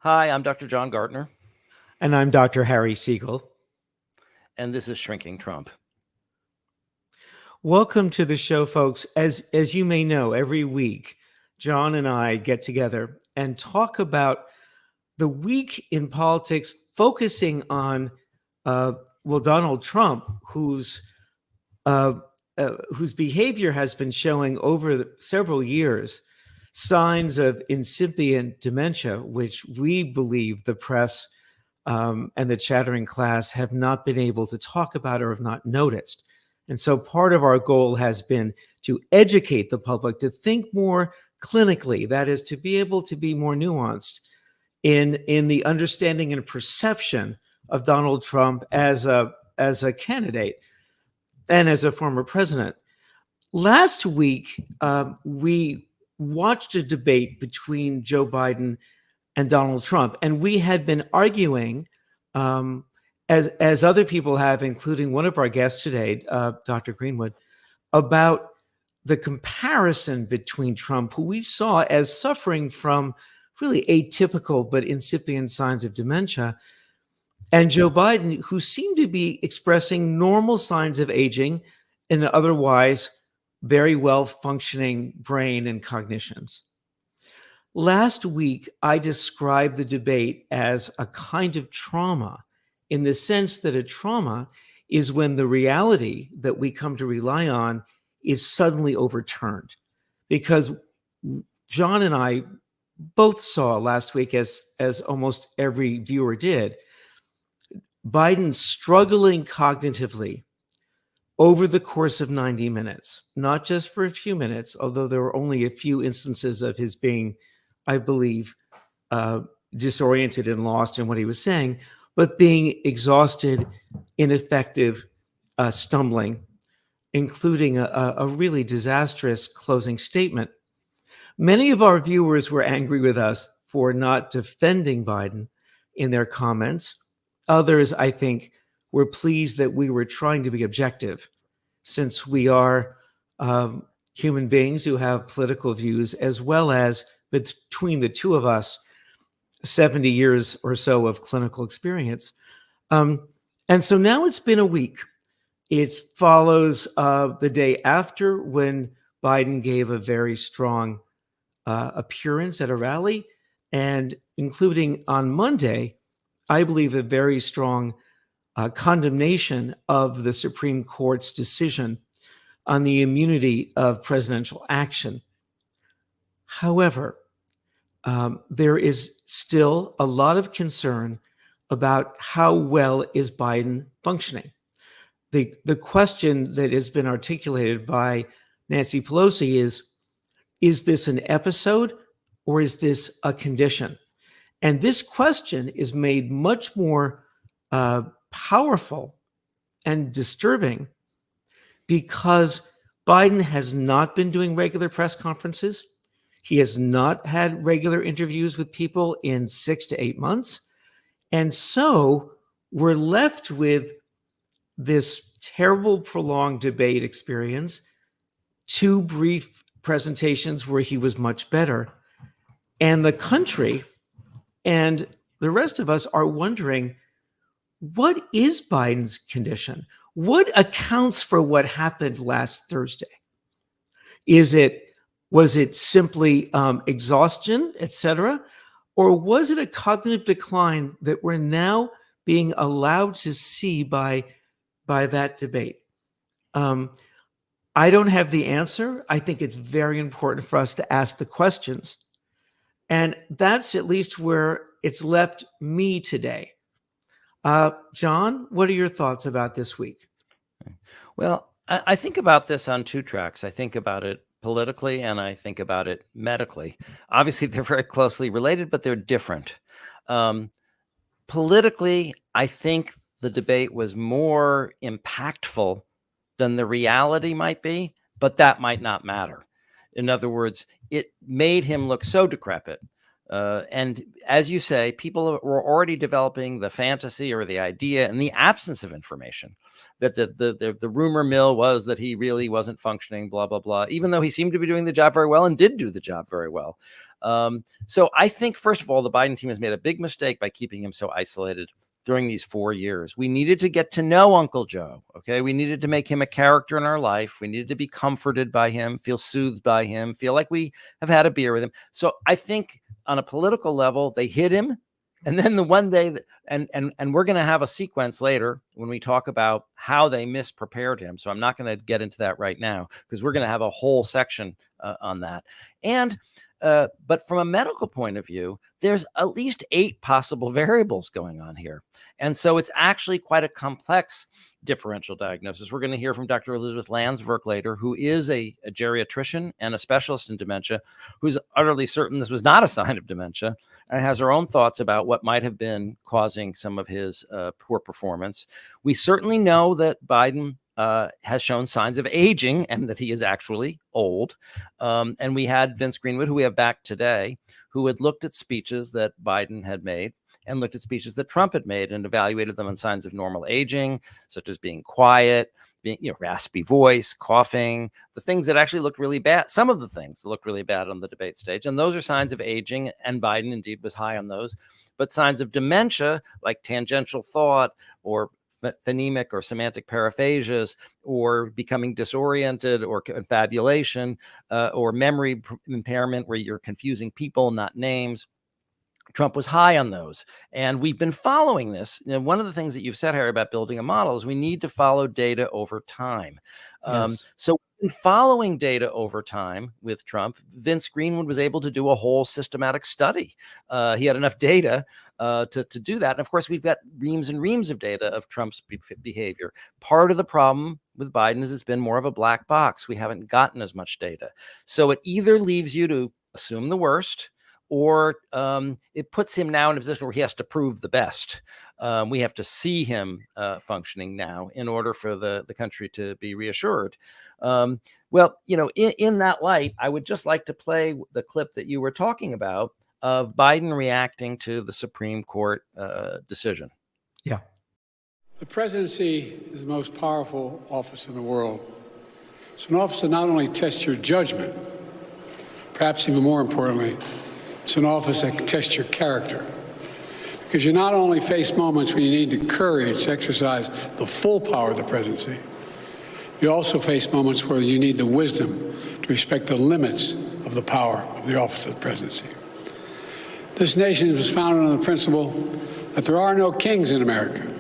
Hi, I'm Dr. John Gartner, And I'm Dr. Harry Segal. and this is Shrinking Trump. Welcome to the show, folks. As you may know, every week, John and I get together and talk about the week in politics, focusing on, Donald Trump, whose behavior has been showing over several years signs of incipient dementia, which we believe the press and the chattering class have not been able to talk about or have not noticed. And so part of our goal has been to educate the public to think more clinically, that is, to be able to be more nuanced in the understanding and perception of Donald Trump as a candidate and as a former president. Last week, we watched a debate between Joe Biden and Donald Trump, and we had been arguing, as other people have, including one of our guests today, Dr. Greenwood, about the comparison between Trump, who we saw as suffering from really atypical but incipient signs of dementia, and Joe Biden, who seemed to be expressing normal signs of aging in an otherwise very well functioning brain and cognitions. Last week, I described the debate as a kind of trauma, in the sense that a trauma is when the reality that we come to rely on is suddenly overturned. Because John and I both saw last week, as almost every viewer did, Biden struggling cognitively over the course of 90 minutes, not just for a few minutes, although there were only a few instances of his being, I believe, disoriented and lost in what he was saying, but being exhausted, ineffective, stumbling, including a really disastrous closing statement. Many of our viewers were angry with us for not defending Biden in their comments. Others, I think, were pleased that we were trying to be objective, since we are human beings who have political views, as well as, between the two of us, 70 years or so of clinical experience. And so now it's been a week. It follows the day after, when Biden gave a very strong appearance at a rally, and including on Monday, I believe, a very strong condemnation of the Supreme Court's decision on the immunity of presidential action. However, there is still a lot of concern about how well is Biden functioning. The question that has been articulated by Nancy Pelosi is this an episode or is this a condition? And this question is made much more powerful and disturbing because Biden has not been doing regular press conferences. He has not had regular interviews with people in 6 to 8 months. And so we're left with this terrible, prolonged debate experience, 2 brief presentations where he was much better. And the country and the rest of us are wondering, what is Biden's condition? What accounts for what happened last Thursday? Was it simply exhaustion, et cetera? Or was it a cognitive decline that we're now being allowed to see by that debate? I don't have the answer. I think it's very important for us to ask the questions. And that's at least where it's left me today. John, what are your thoughts about this week? Well, I think about this on 2 tracks. I think about it politically and I think about it medically. Obviously, they're very closely related, but they're different. Politically, I think the debate was more impactful than the reality might be, but that might not matter. In other words, it made him look so decrepit. And as you say, people were already developing the fantasy or the idea in the absence of information that the rumor mill was that he really wasn't functioning, blah, blah, blah, even though he seemed to be doing the job very well and did do the job very well. So I think, first of all, the Biden team has made a big mistake by keeping him so isolated during these 4 years. We needed to get to know Uncle Joe. Okay. We needed to make him a character in our life. We needed to be comforted by him, feel soothed by him, feel like we have had a beer with him. So I think on a political level, they hid him. And then the one day that, and we're going to have a sequence later when we talk about how they misprepared him. So I'm not going to get into that right now because we're going to have a whole section on that. And but from a medical point of view, there's at least 8 possible variables going on here. And so it's actually quite a complex differential diagnosis. We're going to hear from Dr. Elizabeth Landsverk later, who is a geriatrician and a specialist in dementia, who's utterly certain this was not a sign of dementia and has her own thoughts about what might have been causing some of his poor performance. We certainly know that Biden has shown signs of aging and that he is actually old. And we had Vince Greenwood, who we have back today, who had looked at speeches that Biden had made and looked at speeches that Trump had made and evaluated them on signs of normal aging, such as being quiet, being, raspy voice, coughing, the things that actually looked really bad. Some of the things that looked really bad on the debate stage. And those are signs of aging. And Biden indeed was high on those. But signs of dementia, like tangential thought or phonemic or semantic paraphasias, or becoming disoriented, or confabulation, or memory impairment where you're confusing people, not names. Trump was high on those. And we've been following this. One of the things that you've said, Harry, about building a model is we need to follow data over time. Yes. So in following data over time with Trump, Vince Greenwood was able to do a whole systematic study. He had enough data to do that. And of course, we've got reams and reams of data of Trump's behavior. Part of the problem with Biden is it's been more of a black box. We haven't gotten as much data. So it either leaves you to assume the worst, or it puts him now in a position where he has to prove the best. We have to see him functioning now in order for the country to be reassured. Well, in that light, I would just like to play the clip that you were talking about of Biden reacting to the Supreme Court decision. Yeah. The presidency is the most powerful office in the world. It's an office that not only tests your judgment, perhaps even more importantly, it's an office that can test your character. Because you not only face moments when you need the courage to exercise the full power of the presidency, you also face moments where you need the wisdom to respect the limits of the power of the office of the presidency. This nation was founded on the principle that there are no kings in America.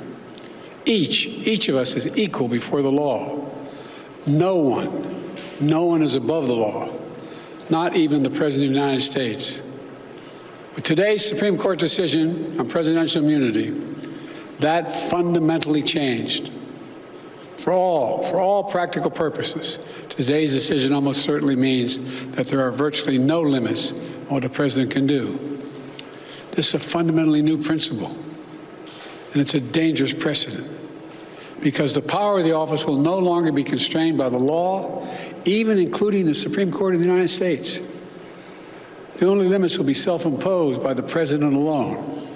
Each of us is equal before the law. No one is above the law, not even the President of the United States. With today's Supreme Court decision on presidential immunity, that fundamentally changed. For all practical purposes, today's decision almost certainly means that there are virtually no limits on what a president can do. This is a fundamentally new principle, and it's a dangerous precedent, because the power of the office will no longer be constrained by the law, even including the Supreme Court of the United States. The only limits will be self-imposed by the president alone.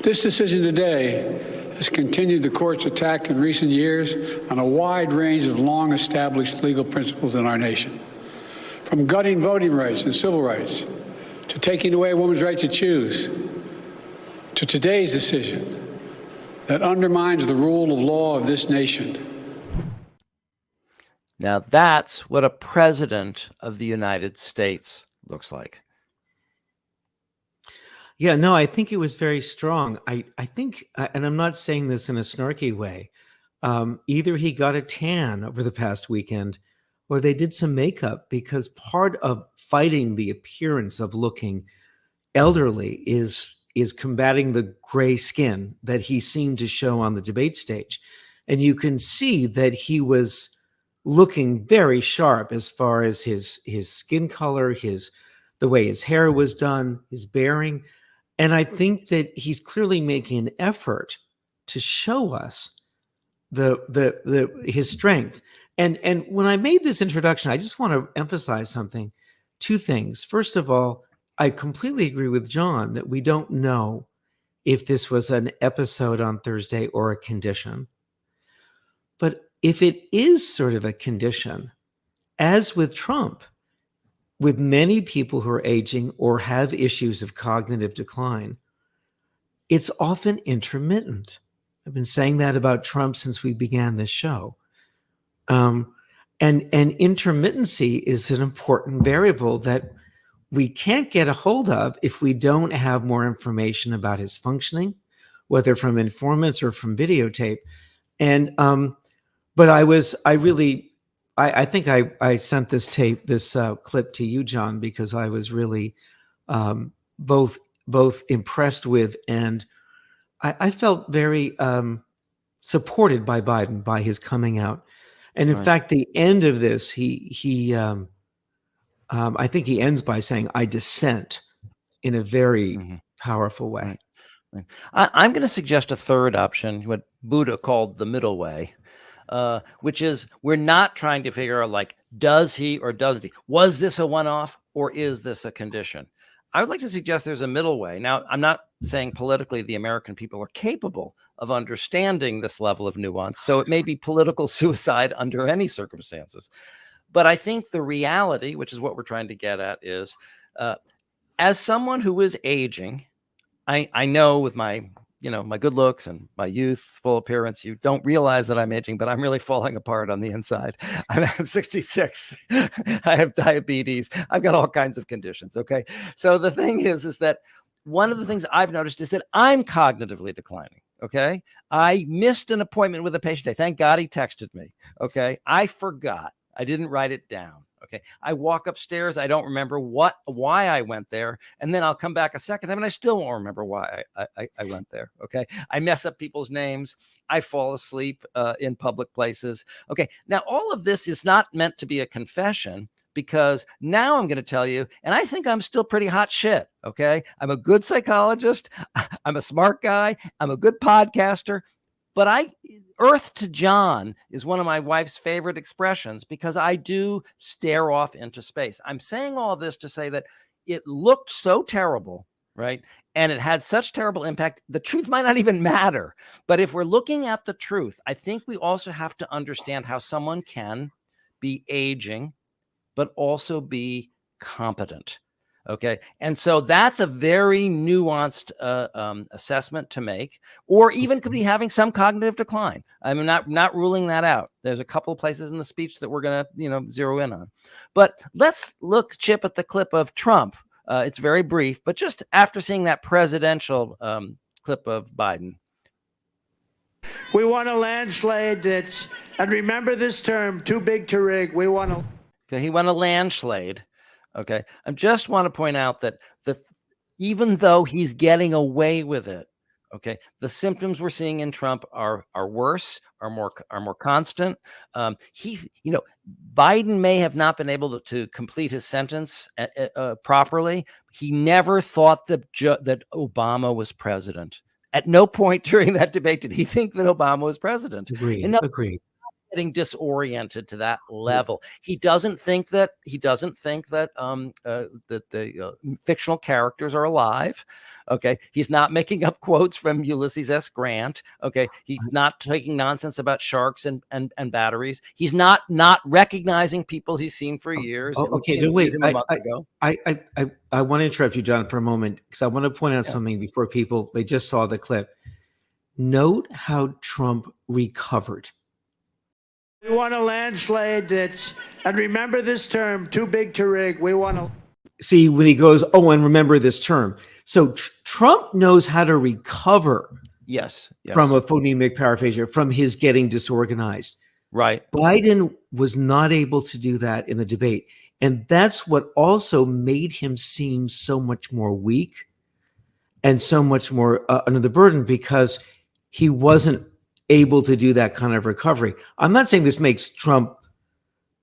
This decision today has continued the court's attack in recent years on a wide range of long-established legal principles in our nation, from gutting voting rights and civil rights, to taking away a woman's right to choose, to today's decision that undermines the rule of law of this nation. Now that's what a president of the United States looks like. Yeah, no, I think it was very strong. I think, and I'm not saying this in a snarky way, either he got a tan over the past weekend or they did some makeup, because part of fighting the appearance of looking elderly is combating the gray skin that he seemed to show on the debate stage. And you can see that he was looking very sharp as far as his skin color, the way his hair was done, his bearing. And I think that he's clearly making an effort to show us his strength. And when I made this introduction, I just want to emphasize something. 2 things. First of all, I completely agree with John that we don't know if this was an episode on Thursday or a condition. But if it is sort of a condition, as with Trump, with many people who are aging or have issues of cognitive decline, it's often intermittent. I've been saying that about Trump since we began this show. And intermittency is an important variable that we can't get a hold of if we don't have more information about his functioning, whether from informants or from videotape. And but I think I sent this clip to you, John, because I was really both impressed with, and I felt very supported by Biden, by his coming out. And in fact, the end of this, I think he ends by saying, "I dissent," in a very powerful way. Right. I'm going to suggest a third option, what Buddha called the middle way, which is we're not trying to figure out, like, does he or doesn't he? Was this a one-off or is this a condition? I would like to suggest there's a middle way. Now, I'm not saying politically the American people are capable of understanding this level of nuance, so it may be political suicide under any circumstances. But I think the reality, which is what we're trying to get at, is as someone who is aging, I know with my good looks and my youthful appearance, you don't realize that I'm aging, but I'm really falling apart on the inside. I'm 66. I have diabetes. I've got all kinds of conditions. Okay. So the thing is that one of the things I've noticed is that I'm cognitively declining. Okay. I missed an appointment with a patient today. Thank God he texted me. Okay. I forgot. I didn't write it down. Okay. I walk upstairs. I don't remember why I went there. And then I'll come back a second time and I still won't remember why I went there. Okay. I mess up people's names. I fall asleep in public places. Okay. Now, all of this is not meant to be a confession, because now I'm going to tell you, and I think I'm still pretty hot shit. Okay. I'm a good psychologist. I'm a smart guy. I'm a good podcaster. But Earth to John is one of my wife's favorite expressions, because I do stare off into space. I'm saying all this to say that it looked so terrible, right? And it had such terrible impact. The truth might not even matter. But if we're looking at the truth, I think we also have to understand how someone can be aging, but also be competent. Okay. And so that's a very nuanced assessment to make, or even could be having some cognitive decline. I'm not ruling that out. There's a couple of places in the speech that we're going to, zero in on. But let's look, Chip, at the clip of Trump. It's very brief, but just after seeing that presidential clip of Biden. We want a landslide and remember this term, too big to rig. We want a... Okay, he won a landslide. Okay, I just want to point out that even though he's getting away with it, okay, the symptoms we're seeing in Trump are worse, are more constant. Biden may have not been able to complete his sentence properly. He never thought that Obama was president. At no point during that debate did he think that Obama was president. Agreed. Getting disoriented to that level. He doesn't think that the fictional characters are alive. Okay. He's not making up quotes from Ulysses S. Grant. Okay. He's not taking nonsense about sharks and batteries. He's not recognizing people he's seen for years. Okay. Wait, I want to interrupt you, John, for a moment, because I want to point out something before people, they just saw the clip. Note how Trump recovered. We want a landslide and remember this term, too big to rig. We want to... See, when he goes, and remember this term. So Trump knows how to recover yes. from a phonemic paraphasia, from his getting disorganized. Right. Biden was not able to do that in the debate. And that's what also made him seem so much more weak and so much more under the burden, because he wasn't able to do that kind of recovery. I'm not saying this makes Trump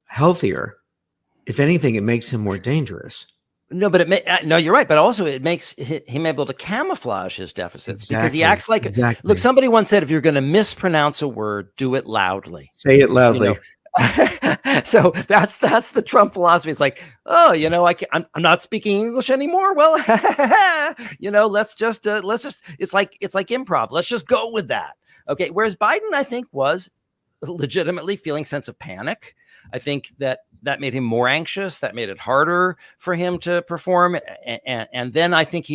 healthier. If anything, it makes him more dangerous. No, but no, you're right. But also it makes him able to camouflage his deficits, because he acts like, look, somebody once said, if you're going to mispronounce a word, do it loudly. Say it loudly. So that's the Trump philosophy. It's like, I'm not speaking English anymore. Well, let's just it's like improv. Let's just go with that. Okay. Whereas Biden, I think, was legitimately feeling sense of panic. I think that made him more anxious. That made it harder for him to perform. And then I think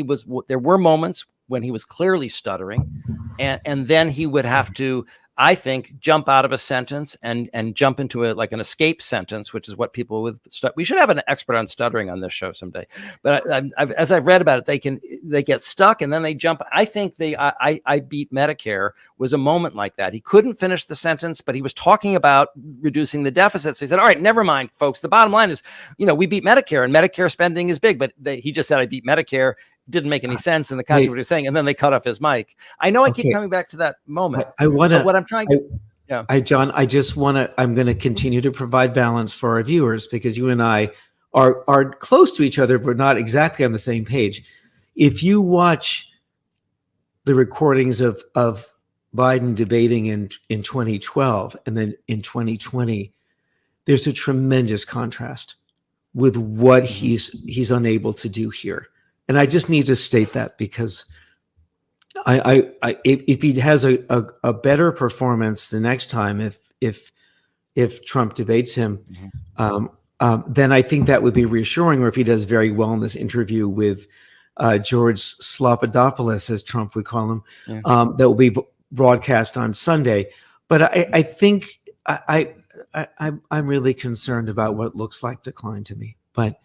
there were moments when he was clearly stuttering, and then he would have to, I think, jump out of a sentence and jump into like an escape sentence, which is what people with we should have an expert on stuttering on this show someday. But as I've read about it, they get stuck and then they jump. I think I Beat Medicare was a moment like that. He couldn't finish the sentence, but he was talking about reducing the deficit. So he said, all right, never mind, folks. The bottom line is, we beat Medicare and Medicare spending is big, but he just said, I beat Medicare. Didn't make any sense in the context of what he was saying, and then they cut off his mic. I know I keep coming back to that moment. I want to. What I'm trying to, John, I just want to. I'm going to continue to provide balance for our viewers because you and I are close to each other, but not exactly on the same page. If you watch the recordings of Biden debating in 2012 and then in 2020, there's a tremendous contrast with what he's unable to do here. And I just need to state that because if he has a better performance the next time, if Trump debates him, then I think that would be reassuring. Or if he does very well in this interview with George Slopadopoulos, as Trump would call him, that will be broadcast on Sunday. But I think I'm really concerned about what looks like decline to me. But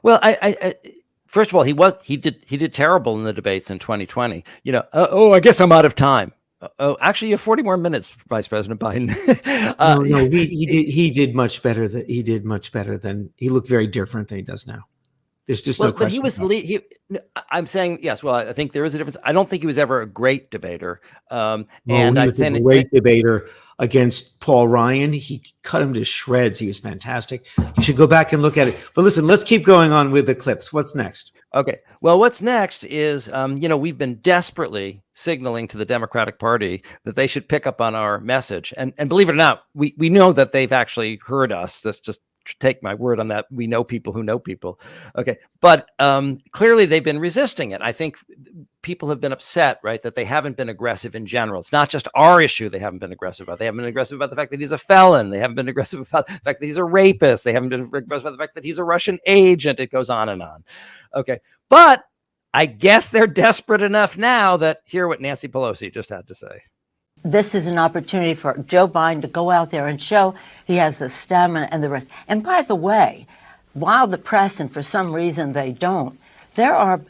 well, first of all, he did terrible in the debates in 2020. I guess I'm out of time. Oh, actually, you have 40 more minutes, Vice President Biden. No, he did much better. He looked very different than he does now. There's just no question. But he was I'm saying yes. Well, I think there is a difference. I don't think he was ever a great debater. He was a great debater against Paul Ryan. He cut him to shreds. He was fantastic. You should go back and look at it. But listen, let's keep going on with the clips. What's next? Okay. Well, what's next is, we've been desperately signaling to the Democratic Party that they should pick up on our message. And believe it or not, we know that they've actually heard us. That's just take my word on that. We know people who know people. Okay. But clearly they've been resisting it. I think people have been upset, right, that they haven't been aggressive in general. It's not just our issue they haven't been aggressive about. They haven't been aggressive about the fact that he's a felon. They haven't been aggressive about the fact that he's a rapist. They haven't been aggressive about the fact that he's a Russian agent. It goes on and on. Okay. But I guess they're desperate enough now that hear what Nancy Pelosi just had to say. This is an opportunity for Joe Biden to go out there and show he has the stamina and the rest. And by the way, while the press, and for some reason they don't, there are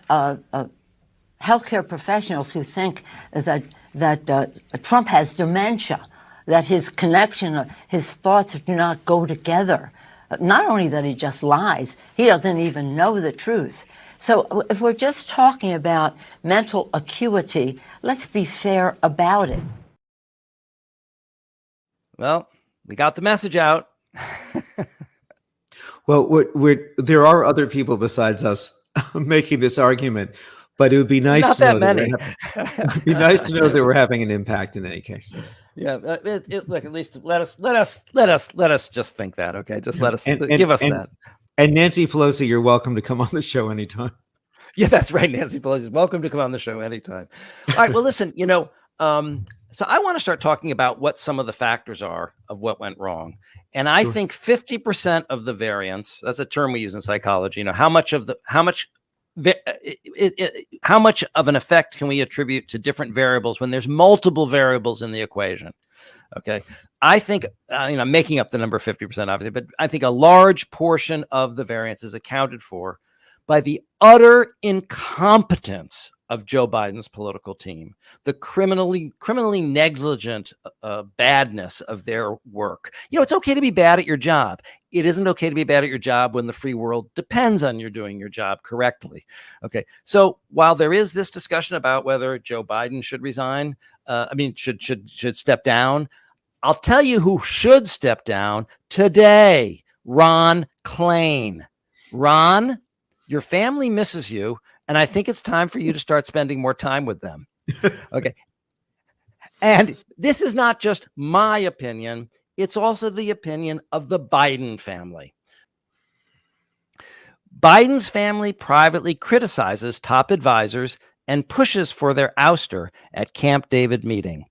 healthcare professionals who think that Trump has dementia, that his connection, his thoughts do not go together. Not only that he just lies, he doesn't even know the truth. So if we're just talking about mental acuity, let's be fair about it. Well, we got the message out. Well, there are other people besides us making this argument, but it would be nice Not to know that many. it'd be nice to know that we're having an impact in any case. Yeah, look. At least let us just think that. Okay, just let us give us that. And Nancy Pelosi, you're welcome to come on the show anytime. Yeah, that's right. Nancy Pelosi is welcome to come on the show anytime. All right. Well, listen. So I want to start talking about what some of the factors are of what went wrong. And I think 50% of the variance, that's a term we use in psychology, how much of an effect can we attribute to different variables when there's multiple variables in the equation? Okay. I think, I'm making up the number 50%, obviously, but I think a large portion of the variance is accounted for by the utter incompetence of Joe Biden's political team, the criminally negligent badness of their work. It's okay to be bad at your job. It isn't okay to be bad at your job when the free world depends on you doing your job correctly. Okay. So while there is this discussion about whether Joe Biden should resign, should step down, I'll tell you who should step down today. Ron Klain. Ron, your family misses you. And I think it's time for you to start spending more time with them. Okay. And this is not just my opinion. It's also the opinion of the Biden family. Biden's family privately criticizes top advisors and pushes for their ouster at Camp David meeting.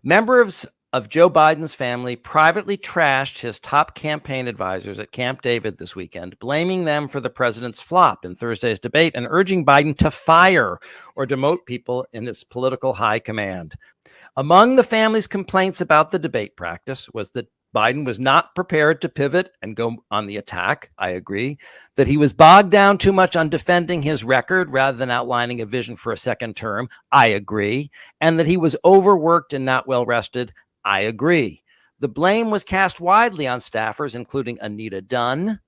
Members of Joe Biden's family privately trashed his top campaign advisors at Camp David this weekend, blaming them for the president's flop in Thursday's debate and urging Biden to fire or demote people in his political high command. Among the family's complaints about the debate practice was that Biden was not prepared to pivot and go on the attack. I agree. That he was bogged down too much on defending his record rather than outlining a vision for a second term. I agree. And that he was overworked and not well rested. I agree. The blame was cast widely on staffers, including Anita Dunn,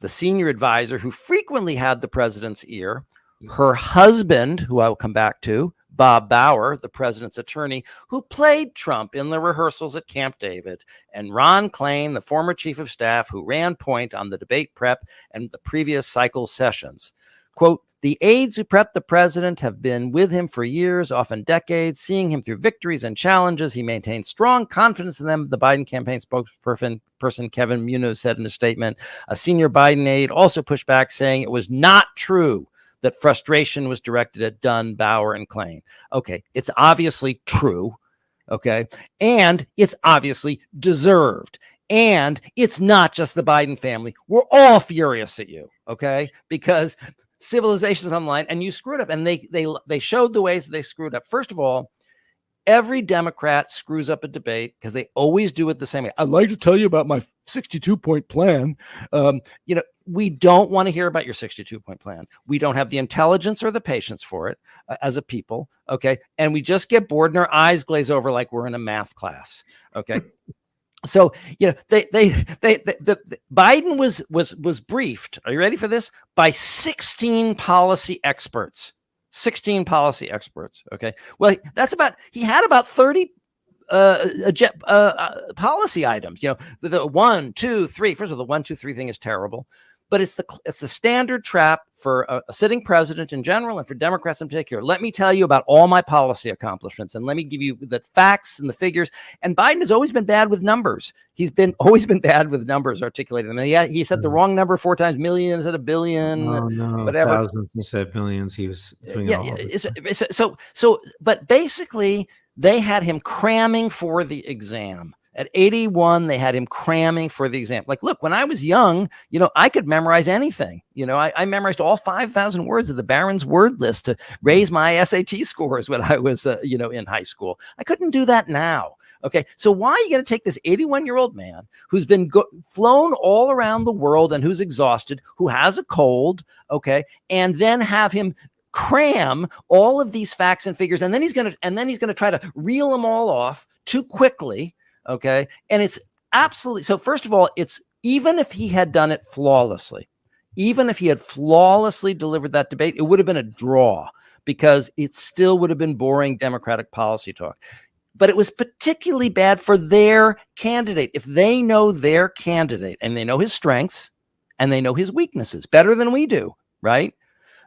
the senior advisor who frequently had the president's ear, her husband, who I will come back to, Bob Bauer, the president's attorney, who played Trump in the rehearsals at Camp David, and Ron Klain, the former chief of staff who ran point on the debate prep and the previous cycle sessions. Quote, the aides who prepped the president have been with him for years, often decades, seeing him through victories and challenges. He maintains strong confidence in them, the Biden campaign spokesperson Kevin Munoz said in a statement. A senior Biden aide also pushed back, saying it was not true that frustration was directed at Dunn, Bauer, and Klain. Okay, it's obviously true, okay? And it's obviously deserved. And it's not just the Biden family. We're all furious at you, okay? Because civilization is online and you screwed up. And they showed the ways that they screwed up. First of all, every Democrat screws up a debate because they always do it the same way. I'd like to tell you about my 62-point plan. We don't want to hear about your 62-point plan. We don't have the intelligence or the patience for it as a people. Okay. And we just get bored and our eyes glaze over like we're in a math class. Okay. So, Biden was briefed. Are you ready for this? By 16 policy experts. 16 policy experts. Okay. Well, he had about 30 policy items, the 1, 2, 3. First of all, the 1, 2, 3 thing is terrible, but it's the standard trap for a sitting president in general and for Democrats in particular. Let me tell you about all my policy accomplishments and let me give you the facts and the figures. And Biden has always been bad with numbers. He's always been bad with numbers, articulating them. Yeah, he said the wrong number 4 times, million instead of billion, whatever. Thousands instead of billions. He was doing all of it. But basically, they had him cramming for the exam. At 81, they had him cramming for the exam. Like, look, when I was young, I could memorize anything. I memorized all 5,000 words of the Barron's word list to raise my SAT scores when I was, in high school. I couldn't do that now. Okay, so why are you going to take this 81-year-old man who's been flown all around the world and who's exhausted, who has a cold, okay, and then have him cram all of these facts and figures, and then he's going to try to reel them all off too quickly. Okay. And it's absolutely, so first of all, it's even if he had done it flawlessly, even if he had flawlessly delivered that debate, it would have been a draw because it still would have been boring Democratic policy talk. But it was particularly bad for their candidate. If they know their candidate and they know his strengths and they know his weaknesses better than we do, right?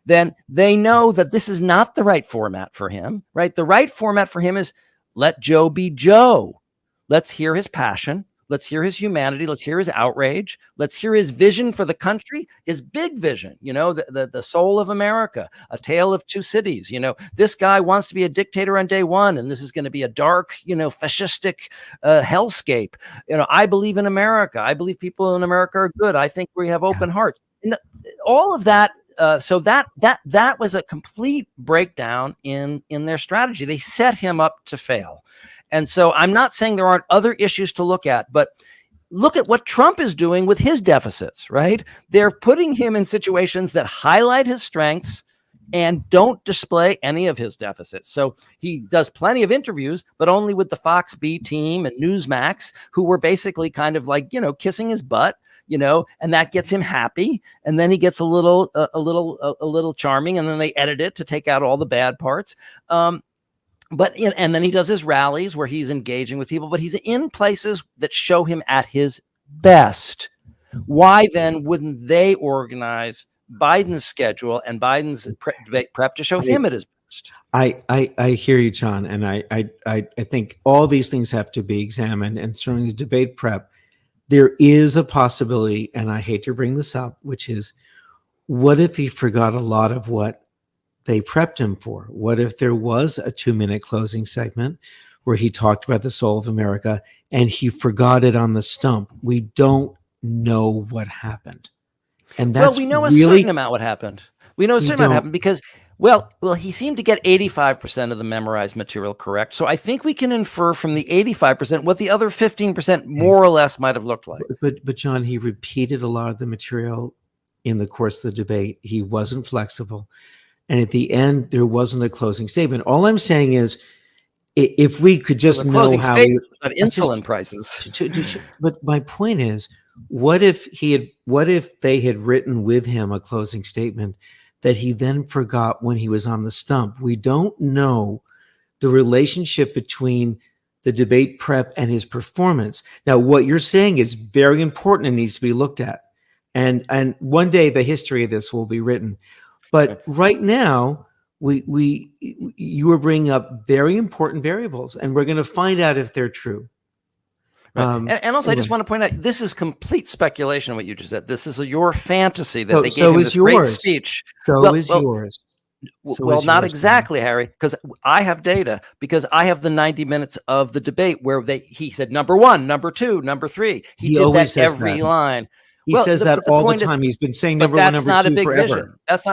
Then they know that this is not the right format for him, right? The right format for him is let Joe be Joe. Let's hear his passion. Let's hear his humanity. Let's hear his outrage. Let's hear his vision for the country, his big vision, the soul of America, a tale of two cities. This guy wants to be a dictator on day one, and this is going to be a dark, fascistic hellscape. I believe in America. I believe people in America are good. I think we have open hearts. And all of that. So that was a complete breakdown in their strategy. They set him up to fail. And so I'm not saying there aren't other issues to look at, but look at what Trump is doing with his deficits, right? They're putting him in situations that highlight his strengths and don't display any of his deficits. So he does plenty of interviews, but only with the Fox B team and Newsmax, who were basically kind of like, kissing his butt, and that gets him happy. And then he gets a little charming, and then they edit it to take out all the bad parts. And then he does his rallies where he's engaging with people, but he's in places that show him at his best. Why then wouldn't they organize Biden's schedule and Biden's debate prep to show him at his best? I hear you, John, and I think all these things have to be examined, and certainly the debate prep. There is a possibility, and I hate to bring this up, which is, what if he forgot a lot of what they prepped him for? What if there was a 2-minute closing segment? where he talked about the soul of America, and he forgot it on the stump. We don't know what happened. And that's we know a really, certain amount what happened. We know a We certain amount don't. happened because, well, he seemed to get 85% of the memorized material correct. So I think we can infer from the 85% what the other 15% more or less might have looked like. but John, he repeated a lot of the material in the course of the debate. He wasn't flexible. And at the end, there wasn't a closing statement. All I'm saying is, if we could just The know closing how statement about insulin prices. But my point is, what if they had written with him a closing statement that he then forgot when he was on the stump? We don't know the relationship between the debate prep and his performance. Now, what you're saying is very important and needs to be looked at. And one day the history of this will be written. But right now, you are bringing up very important variables, and we're going to find out if they're true. Right. And also, I just want to point out, this is complete speculation, what you just said. This is your fantasy that they gave so him is this great yours. speech. So is yours. So Well, is not yours, exactly, Harry, because I have data, because I have the 90 minutes of the debate where he said number one, number two, number three. He did always that says every that. line. He says that all the time. He's been saying number one, that's number not a two big forever. vision. That's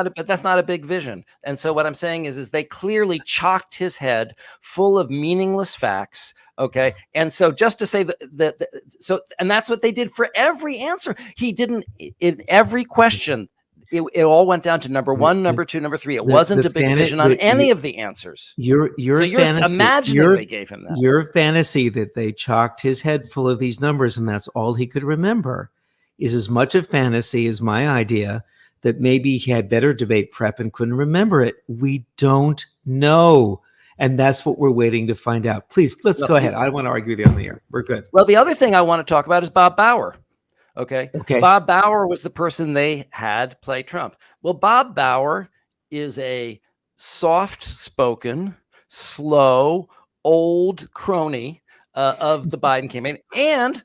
not a big vision. And so what I'm saying is they clearly chocked his head full of meaningless facts. Okay. And so just to say and that's what they did for every answer. He didn't, in every question, it all went down to number one, number two, number three. It wasn't a big vision on any of the answers. You're fantasy, imagining they gave him that. Your fantasy that they chocked his head full of these numbers and that's all he could remember is as much a fantasy as my idea that maybe he had better debate prep and couldn't remember it. We don't know. And that's what we're waiting to find out. Please, let's go ahead. I don't want to argue with you on the air. We're good. Well, the other thing I want to talk about is Bob Bauer. Okay. Okay. Bob Bauer was the person they had play Trump. Well, Bob Bauer is a soft-spoken, slow, old crony of the Biden campaign, and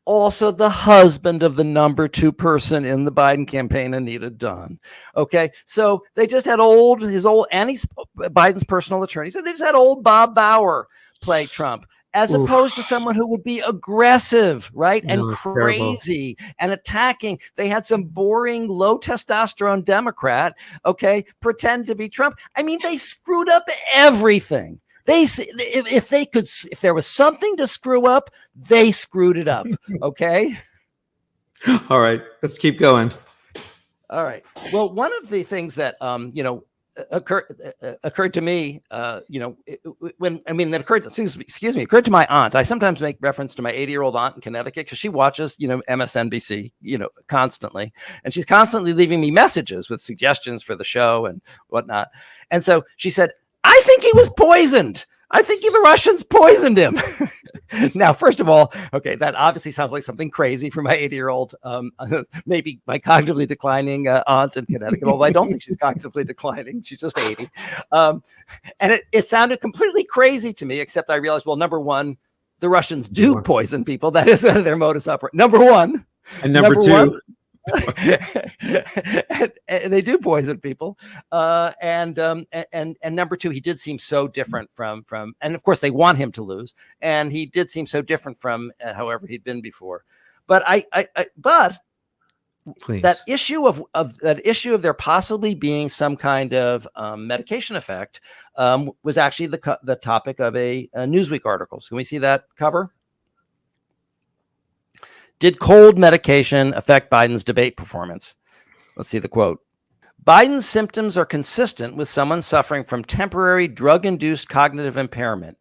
also the husband of the number two person in the Biden campaign, Anita Dunn. Okay. So they just had Biden's personal attorney. So they just had old Bob Bauer play Trump, as opposed to someone who would be aggressive, right? And crazy and attacking. They had some boring, low testosterone Democrat, okay, pretend to be Trump. I mean, they screwed up everything. If there was something to screw up, they screwed it up. Okay. All right, let's keep going. All right. Well, one of the things that occurred to me, occurred to my aunt. I sometimes make reference to my 80-year-old aunt in Connecticut because she watches, MSNBC, constantly, and she's constantly leaving me messages with suggestions for the show and whatnot. And so she said, I think he was poisoned. I think the Russians poisoned him. Now, first of all, okay, that obviously sounds like something crazy for my 80-year-old, maybe my cognitively declining aunt in Connecticut, although I don't think she's cognitively declining. She's just 80. And it sounded completely crazy to me, except I realized, well, number one, the Russians do poison people. That is their modus operandi. Number one. And number two. And they do poison people, and number two, he did seem so different from, and of course they want him to lose, and he did seem so different from however he'd been before. But Please. That issue of there possibly being some kind of medication effect was actually the topic of a Newsweek article. So can we see that cover? Did cold medication affect Biden's debate performance? Let's see the quote. Biden's symptoms are consistent with someone suffering from temporary drug-induced cognitive impairment.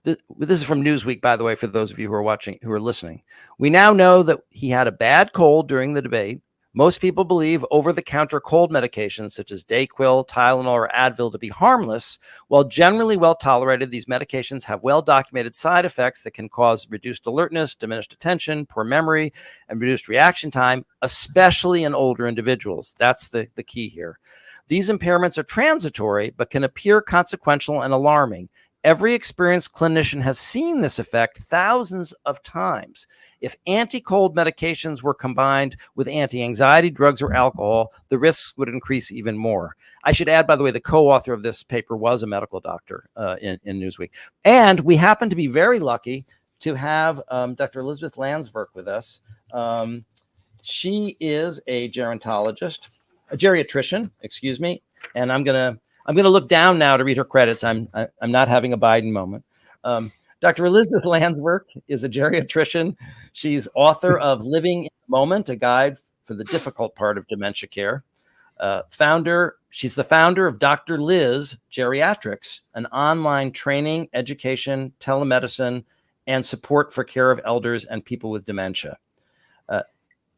This is from Newsweek, by the way, for those of you who are listening. We now know that he had a bad cold during the debate. Most people believe over-the-counter cold medications such as Dayquil, Tylenol, or Advil to be harmless. While generally well-tolerated, these medications have well-documented side effects that can cause reduced alertness, diminished attention, poor memory, and reduced reaction time, especially in older individuals. That's the key here. These impairments are transitory, but can appear consequential and alarming. Every experienced clinician has seen this effect thousands of times. If anti-cold medications were combined with anti-anxiety drugs or alcohol, the risks would increase even more. I should add, by the way, the co-author of this paper was a medical doctor in Newsweek. And we happen to be very lucky to have Dr. Elizabeth Landsverk with us. She is a geriatrician, excuse me, and I'm gonna look down now to read her credits. I'm not having a Biden moment. Dr. Elizabeth Landsverk is a geriatrician. She's author of Living in the Moment, a guide for the difficult part of dementia care. She's the founder of Dr. Liz Geriatrics, an online training, education, telemedicine, and support for care of elders and people with dementia.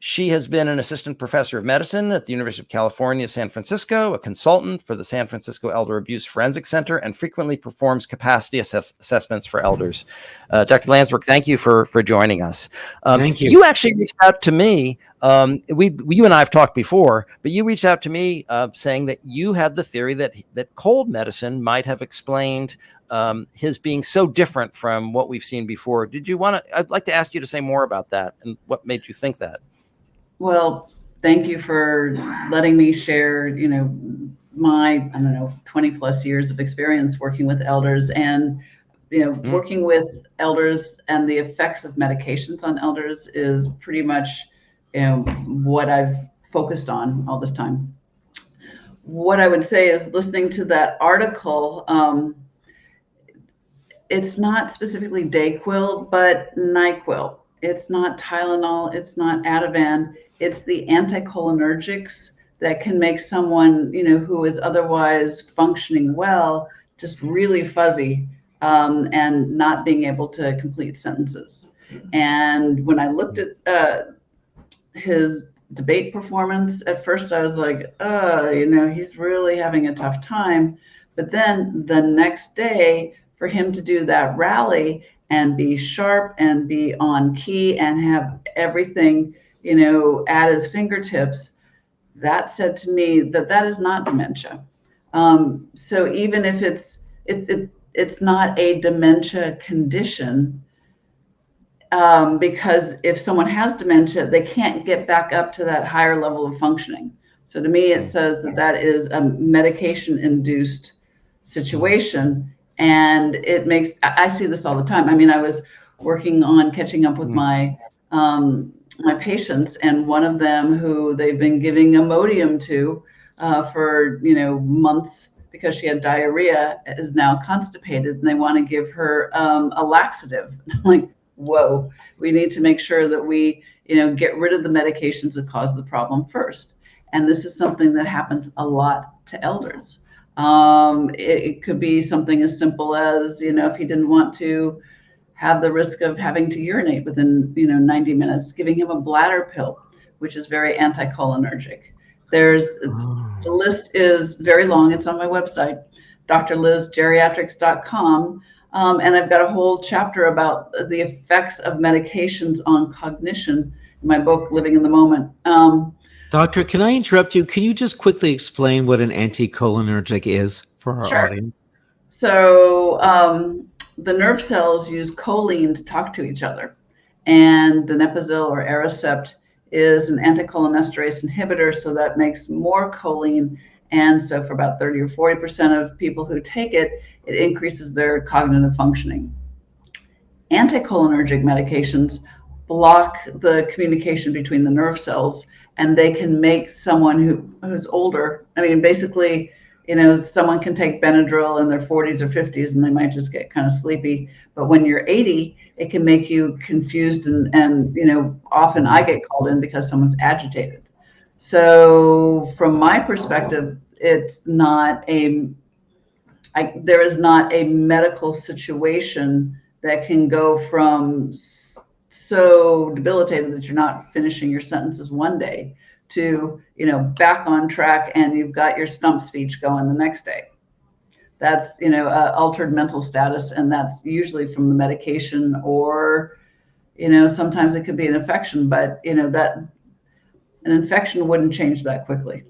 She has been an assistant professor of medicine at the University of California, San Francisco, a consultant for the San Francisco Elder Abuse Forensic Center, and frequently performs capacity assessments for elders. Dr. Landsverk, thank you for joining us. Thank you. You actually reached out to me. You and I have talked before, but you reached out to me saying that you had the theory that cold medicine might have explained his being so different from what we've seen before. I'd like to ask you to say more about that and what made you think that. Well, thank you for letting me share, my, 20 plus years of experience working with elders and, working with elders and the effects of medications on elders is pretty much, what I've focused on all this time. What I would say is listening to that article, it's not specifically Dayquil, but NyQuil. It's not Tylenol, it's not Ativan. It's the anticholinergics that can make someone, who is otherwise functioning well, just really fuzzy and not being able to complete sentences. And when I looked at his debate performance, at first I was like, he's really having a tough time. But then the next day, for him to do that rally and be sharp and be on key and have everything at his fingertips, that said to me that is not dementia. So even if it's not a dementia condition, because if someone has dementia, they can't get back up to that higher level of functioning. So to me, it says that is a medication-induced situation, and I see this all the time. I mean, I was working on catching up with my patients, and one of them who they've been giving Imodium to for months because she had diarrhea is now constipated, and they want to give her a laxative. I'm like, whoa, we need to make sure that we get rid of the medications that cause the problem first. And this is something that happens a lot to elders. It could be something as simple as if he didn't want to have the risk of having to urinate within 90 minutes, giving him a bladder pill, which is very anticholinergic. The list is very long. It's on my website, drlizgeriatrics.com. And I've got a whole chapter about the effects of medications on cognition in my book, Living in the Moment. Doctor, can I interrupt you? Can you just quickly explain what an anticholinergic is for our audience? So the nerve cells use choline to talk to each other. And donepezil or Aricept is an anticholinesterase inhibitor, so that makes more choline. And so for about 30 or 40% of people who take it, it increases their cognitive functioning. Anticholinergic medications block the communication between the nerve cells, and they can make someone who's older, basically, someone can take Benadryl in their 40s or 50s and they might just get kind of sleepy. But when you're 80, it can make you confused and often I get called in because someone's agitated. So from my perspective, there is not a medical situation that can go from so debilitated that you're not finishing your sentences one day to, back on track and you've got your stump speech going the next day. That's, altered mental status, and that's usually from the medication or, sometimes it could be an infection, but, that an infection wouldn't change that quickly.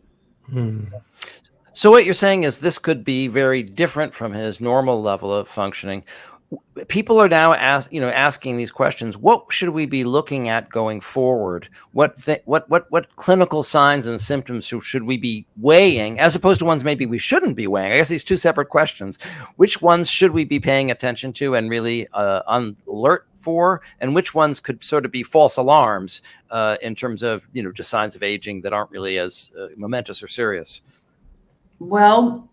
So what you're saying is this could be very different from his normal level of functioning. People are now asking these questions. What should we be looking at going forward? What clinical signs and symptoms should we be weighing, as opposed to ones maybe we shouldn't be weighing? I guess these two separate questions. Which ones should we be paying attention to and really on alert for, and which ones could sort of be false alarms in terms of just signs of aging that aren't really as momentous or serious? Well,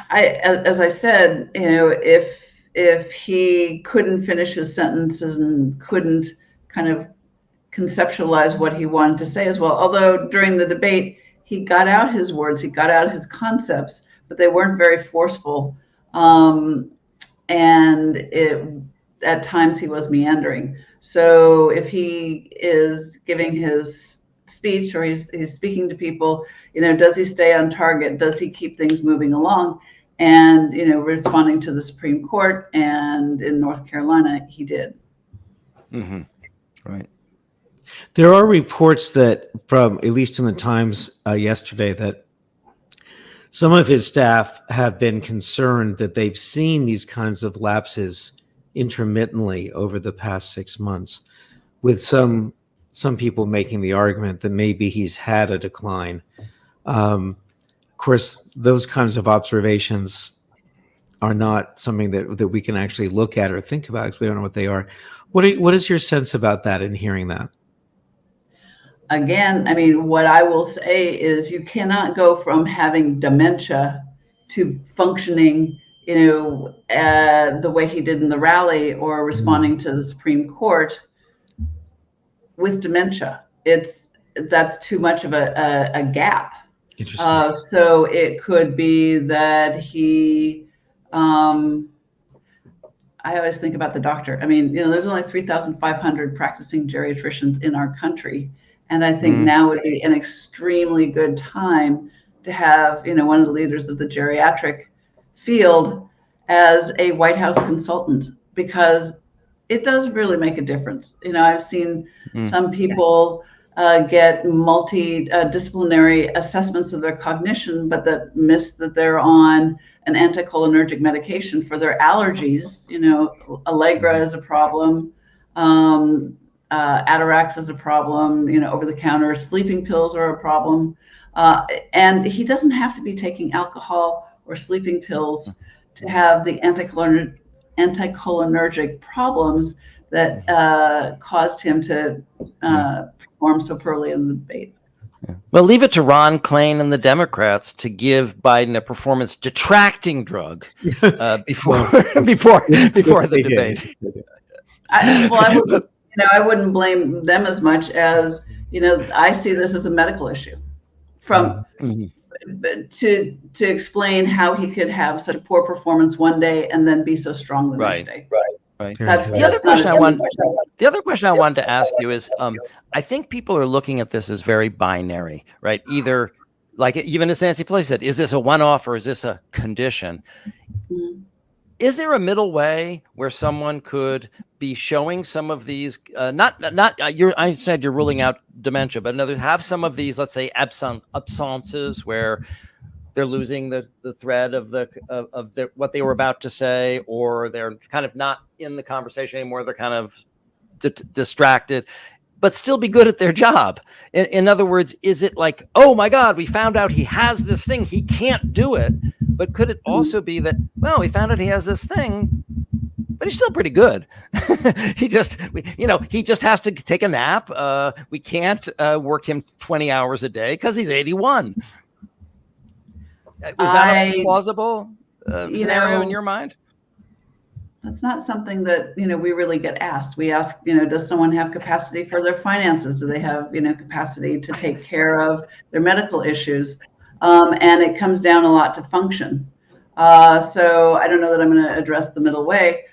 as I said, if he couldn't finish his sentences and couldn't kind of conceptualize what he wanted to say as well, although during the debate, he got out his words, he got out his concepts, but they weren't very forceful. And at times he was meandering. So if he is giving his speech or he's speaking to people, does he stay on target? Does he keep things moving along? And, responding to the Supreme Court, and in North Carolina, he did. Mm-hmm. Right. There are reports that, from at least in the Times yesterday, that some of his staff have been concerned that they've seen these kinds of lapses intermittently over the past 6 months, with some people making the argument that maybe he's had a decline. Of course, those kinds of observations are not something that we can actually look at or think about because we don't know what they are. What is your sense about that in hearing that? Again, I mean, what I will say is you cannot go from having dementia to functioning, the way he did in the rally or responding to the Supreme Court with dementia. That's too much of a gap. Interesting. So it could be that he, I always think about the doctor. I mean, there's only 3,500 practicing geriatricians in our country. And I think now would be an extremely good time to have, one of the leaders of the geriatric field as a White House consultant, because it does really make a difference. I've seen some people get multidisciplinary assessments of their cognition, but that miss that they're on an anticholinergic medication for their allergies. Allegra is a problem. Atarax is a problem. Over-the-counter sleeping pills are a problem. And he doesn't have to be taking alcohol or sleeping pills to have the anticholinergic problems that caused him to perform so poorly in the debate. Yeah. Well, leave it to Ron Klain and the Democrats to give Biden a performance detracting drug before the debate. I wouldn't blame them as much as I see this as a medical issue. To explain how he could have such a poor performance one day and then be so strong the next day. Right. The other question I wanted to ask you is, I think people are looking at this as very binary, right? Either, like even as Nancy Pelosi said, is this a one-off or is this a condition? Mm-hmm. Is there a middle way where someone could be showing some of these, I said you're ruling out dementia, but have some of these, let's say, absences where they're losing the thread of what they were about to say, or they're kind of not in the conversation anymore. They're kind of distracted, but still be good at their job. In other words, is it like, oh my God, we found out he has this thing, he can't do it. But could it also be that, well, we found out he has this thing, but he's still pretty good. he just has to take a nap. We can't work him 20 hours a day because he's 81. Is that a plausible scenario in your mind? That's not something that, we really get asked. We ask, does someone have capacity for their finances? Do they have, capacity to take care of their medical issues? And it comes down a lot to function. So I don't know that I'm going to address the middle way,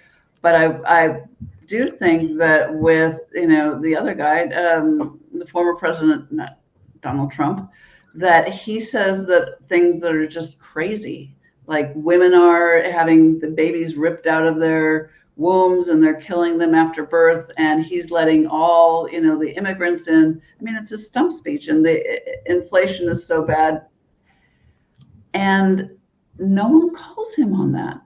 but I do think that with, the other guy, the former president, Donald Trump, that he says that things that are just crazy, like women are having the babies ripped out of their wombs and they're killing them after birth, and he's letting all, the immigrants in. I mean, it's a stump speech, and the inflation is so bad. And no one calls him on that.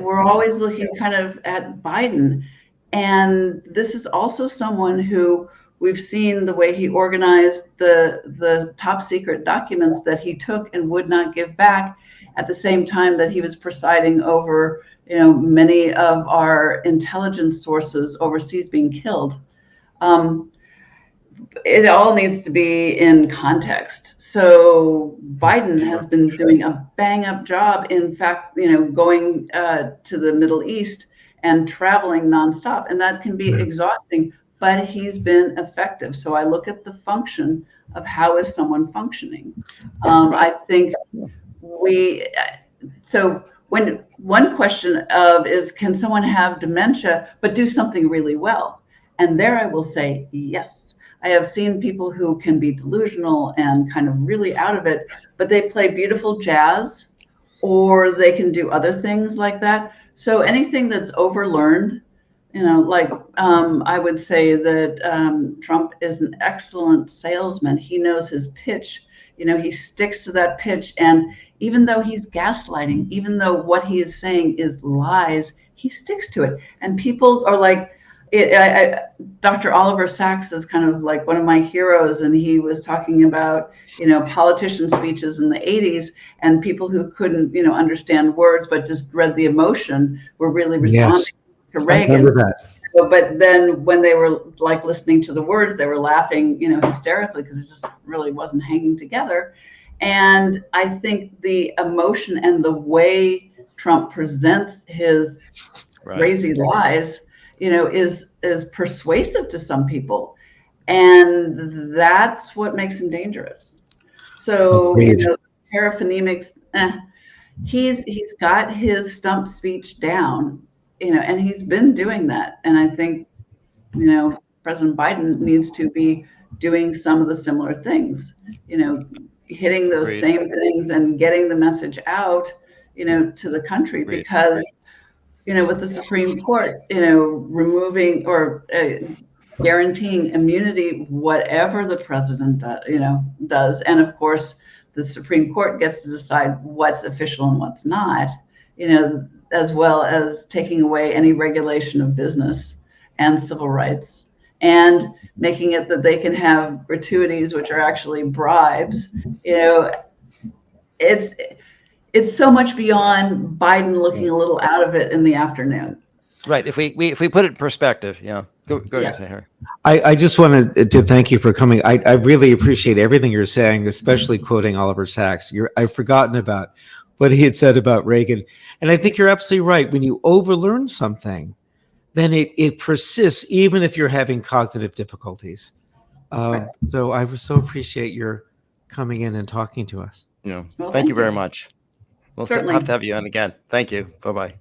We're always looking kind of at Biden. And this is also someone who we've seen the way he organized the top secret documents that he took and would not give back at the same time that he was presiding over, many of our intelligence sources overseas being killed. It all needs to be in context. So Biden has been doing a bang up job. In fact, going to the Middle East and traveling nonstop, and that can be exhausting, but he's been effective. So I look at the function of how is someone functioning. I think so when one question of is, can someone have dementia but do something really well? And there I will say yes. I have seen people who can be delusional and kind of really out of it, but they play beautiful jazz, or they can do other things like that. So anything that's overlearned, I would say that Trump is an excellent salesman. He knows his pitch. He sticks to that pitch. And even though he's gaslighting, even though what he is saying is lies, he sticks to it. And people are like, Dr. Oliver Sacks is kind of like one of my heroes, and he was talking about, politician speeches in the 80s, and people who couldn't, understand words but just read the emotion were really responding to Reagan. I remember that. But then when they were like listening to the words, they were laughing, hysterically, because it just really wasn't hanging together. And I think the emotion and the way Trump presents his crazy lies, is persuasive to some people, and that's what makes him dangerous. So, paraphonemics, he's got his stump speech down, and he's been doing that. And I think, President Biden needs to be doing some of the similar things, hitting those same things and getting the message out, to the country, because with the Supreme Court, removing or guaranteeing immunity, whatever the president does. And of course, the Supreme Court gets to decide what's official and what's not, as well as taking away any regulation of business and civil rights, and making it that they can have gratuities, which are actually bribes. It's so much beyond Biden looking a little out of it in the afternoon. Right. If we put it in perspective, go Yes. ahead, Harry. I just wanted to thank you for coming. I really appreciate everything you're saying, especially quoting Oliver Sacks. I've forgotten about what he had said about Reagan. And I think you're absolutely right. When you overlearn something, then it persists, even if you're having cognitive difficulties. So I so appreciate your coming in and talking to us. Well, thank you very much. We'll Certainly. have to have you on again. Thank you. Bye-bye.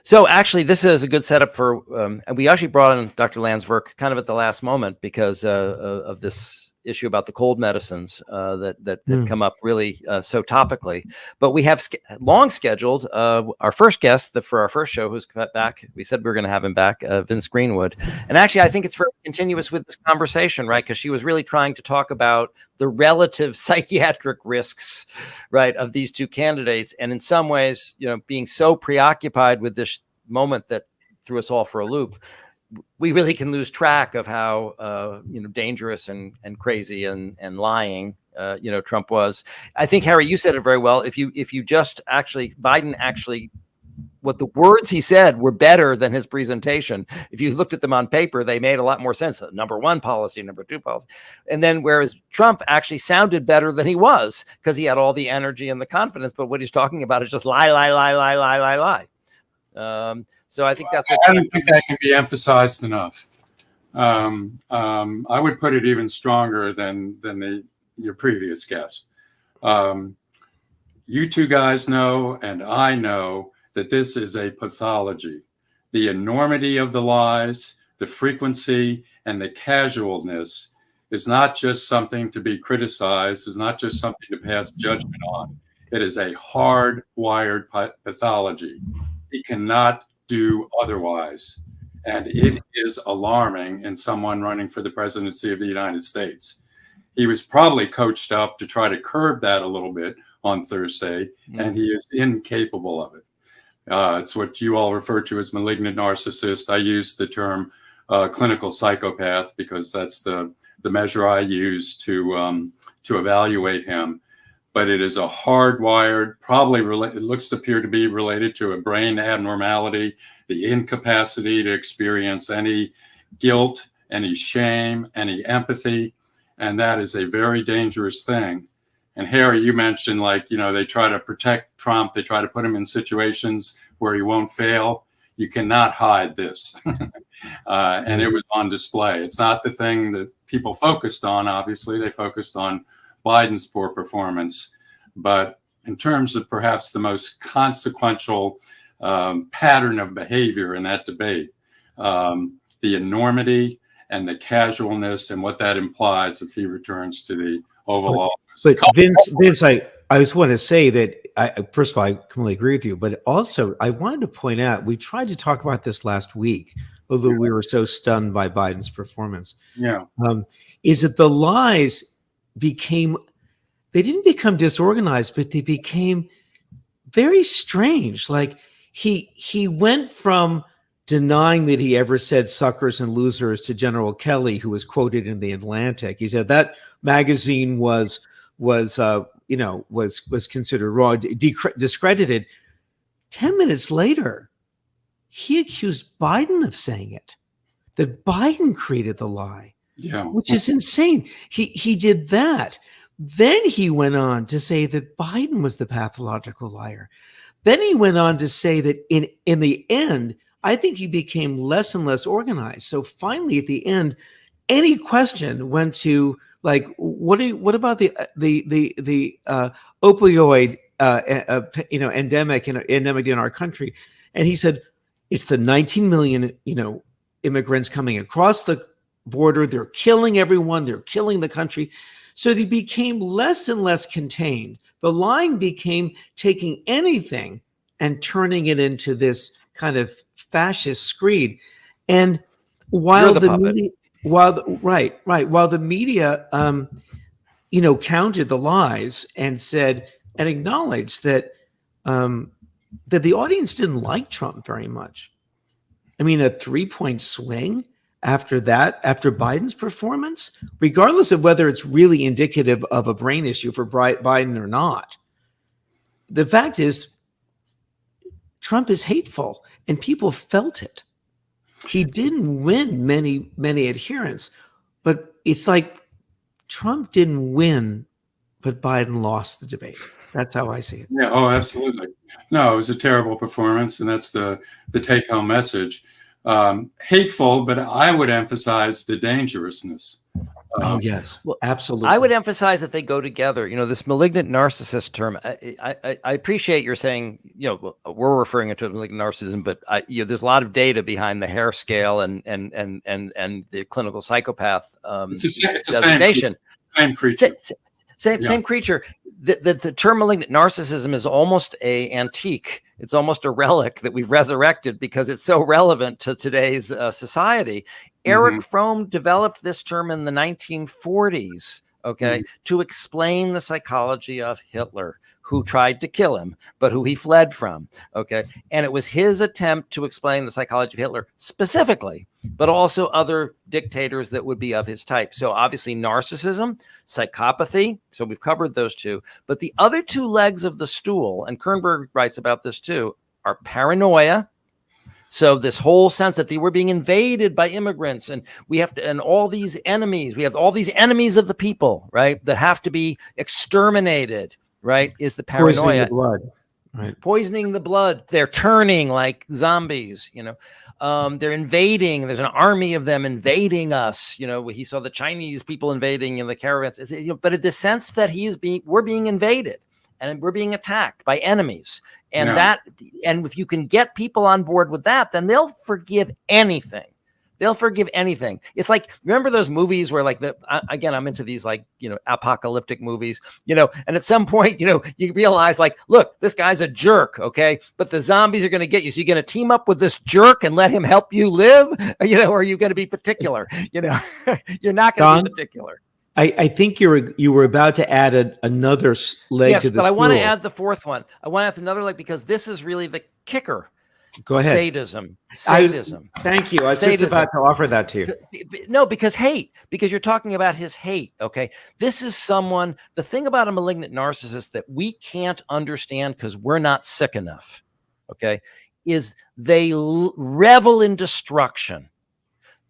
So actually, this is a good setup for, and we actually brought in Dr. Landsverk kind of at the last moment because of this issue about the cold medicines that come up really so topically. But we have long scheduled our first guest for our first show, who's back. We said we were going to have him back, Vince Greenwood. And actually, I think it's very continuous with this conversation, right? Because she was really trying to talk about the relative psychiatric risks, right, of these two candidates. And in some ways, being so preoccupied with this moment that threw us all for a loop, we really can lose track of how dangerous and crazy and lying Trump was. I think, Harry, you said it very well. If you just actually Biden actually, what the words he said were better than his presentation. If you looked at them on paper, they made a lot more sense. Number one policy, number two policy, and then whereas Trump actually sounded better than he was because he had all the energy and the confidence, but what he's talking about is just lie. So I think that's what I don't think that can be emphasized enough. I would put it even stronger than your previous guest. You two guys know, and I know, that this is a pathology. The enormity of the lies, the frequency, and the casualness is not just something to be criticized, is not just something to pass judgment on. It is a hardwired pathology. He cannot do otherwise. And it is alarming in someone running for the presidency of the United States. he was probably coached up to try to curb that a little bit on Thursday, and he is incapable of it. It's what you all refer to as malignant narcissist. I use the term clinical psychopath because that's the measure I use to evaluate him. But it is a hardwired, probably it looks to appear to be related to a brain abnormality, the incapacity to experience any guilt, any shame, any empathy. And that is a very dangerous thing. And Harry, you mentioned, like, they try to protect Trump. They try to put him in situations where he won't fail. You cannot hide this. And it was on display. It's not the thing that people focused on. Obviously, they focused on Biden's poor performance. But in terms of perhaps the most consequential pattern of behavior in that debate, the enormity and the casualness and what that implies if he returns to the Oval Office. But Vince, I just want to say that first of all, I completely agree with you, but also I wanted to point out, we tried to talk about this last week, although we were so stunned by Biden's performance. Yeah. Is that the lies they didn't become disorganized, but they became very strange. Like he went from denying that he ever said suckers and losers to General Kelly, who was quoted in the Atlantic. He said that magazine was considered raw, discredited. 10 minutes later, he accused Biden of saying it, that Biden created the lie, which is insane. He did that. Then he went on to say that Biden was the pathological liar. Then he went on to say that in the end, I think he became less and less organized. So finally, at the end, any question went to, like, what about the opioid endemic in our country? And he said it's the 19 million immigrants coming across the border. They're killing everyone. They're killing the country. So they became less and less contained. The lying became taking anything and turning it into this kind of fascist screed. And while the media, while the media counted the lies and said and acknowledged that that the audience didn't like Trump very much. I mean, a 3-point swing after Biden's performance, regardless of whether it's really indicative of a brain issue for Biden or not. The fact is, Trump is hateful, and people felt it. He didn't win many adherents, but it's like Trump didn't win, but Biden lost the debate. That's how I see it. Yeah. Oh, absolutely. No, it was a terrible performance, and that's the take-home message. Hateful, but I would emphasize the dangerousness. Oh, yes. Well, absolutely. I would emphasize that they go together. This malignant narcissist term, I appreciate you're saying, we're referring to malignant narcissism, but there's a lot of data behind the hair scale and the clinical psychopath it's the designation. Same creature. Same creature. The term malignant narcissism is almost an antique. It's almost a relic that we've resurrected because it's so relevant to today's society. Eric Fromm developed this term in the 1940s, to explain the psychology of Hitler, who tried to kill him, but who he fled from, And it was his attempt to explain the psychology of Hitler specifically, but also other dictators that would be of his type. So obviously narcissism, psychopathy, so we've covered those two. But the other two legs of the stool, and Kernberg writes about this too, are paranoia. So this whole sense that they were being invaded by immigrants, and and all these enemies, we have all these enemies of the people, right, that have to be exterminated, right, is the paranoia. Poisoning the blood. Right. Poisoning the blood. They're turning like zombies, they're invading. There's an army of them invading us. He saw the Chinese people invading in the caravans. But in the sense that we're being invaded and we're being attacked by enemies. And and if you can get people on board with that, then they'll forgive anything. They'll forgive anything. It's like, remember those movies where again, I'm into these apocalyptic movies, and at some point, you realize look, this guy's a jerk. But the zombies are going to get you. So you're going to team up with this jerk and let him help you live, or are you going to be particular? You're not going to be particular. I think you were about to add another leg Yes, to the but I want to stool. add the fourth one. I want to add another leg because this is really the kicker. Go ahead. Sadism. Sadism. Thank you. I was just about to offer that to you. No, because you're talking about his hate. Okay. This is someone, the thing about a malignant narcissist that we can't understand because we're not sick enough. Okay. Is they revel in destruction.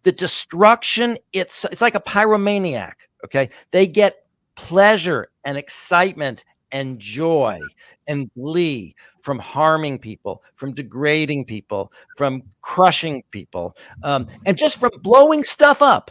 The destruction, it's like a pyromaniac. Okay. They get pleasure and excitement and joy and glee from harming people, from degrading people, from crushing people, and just from blowing stuff up.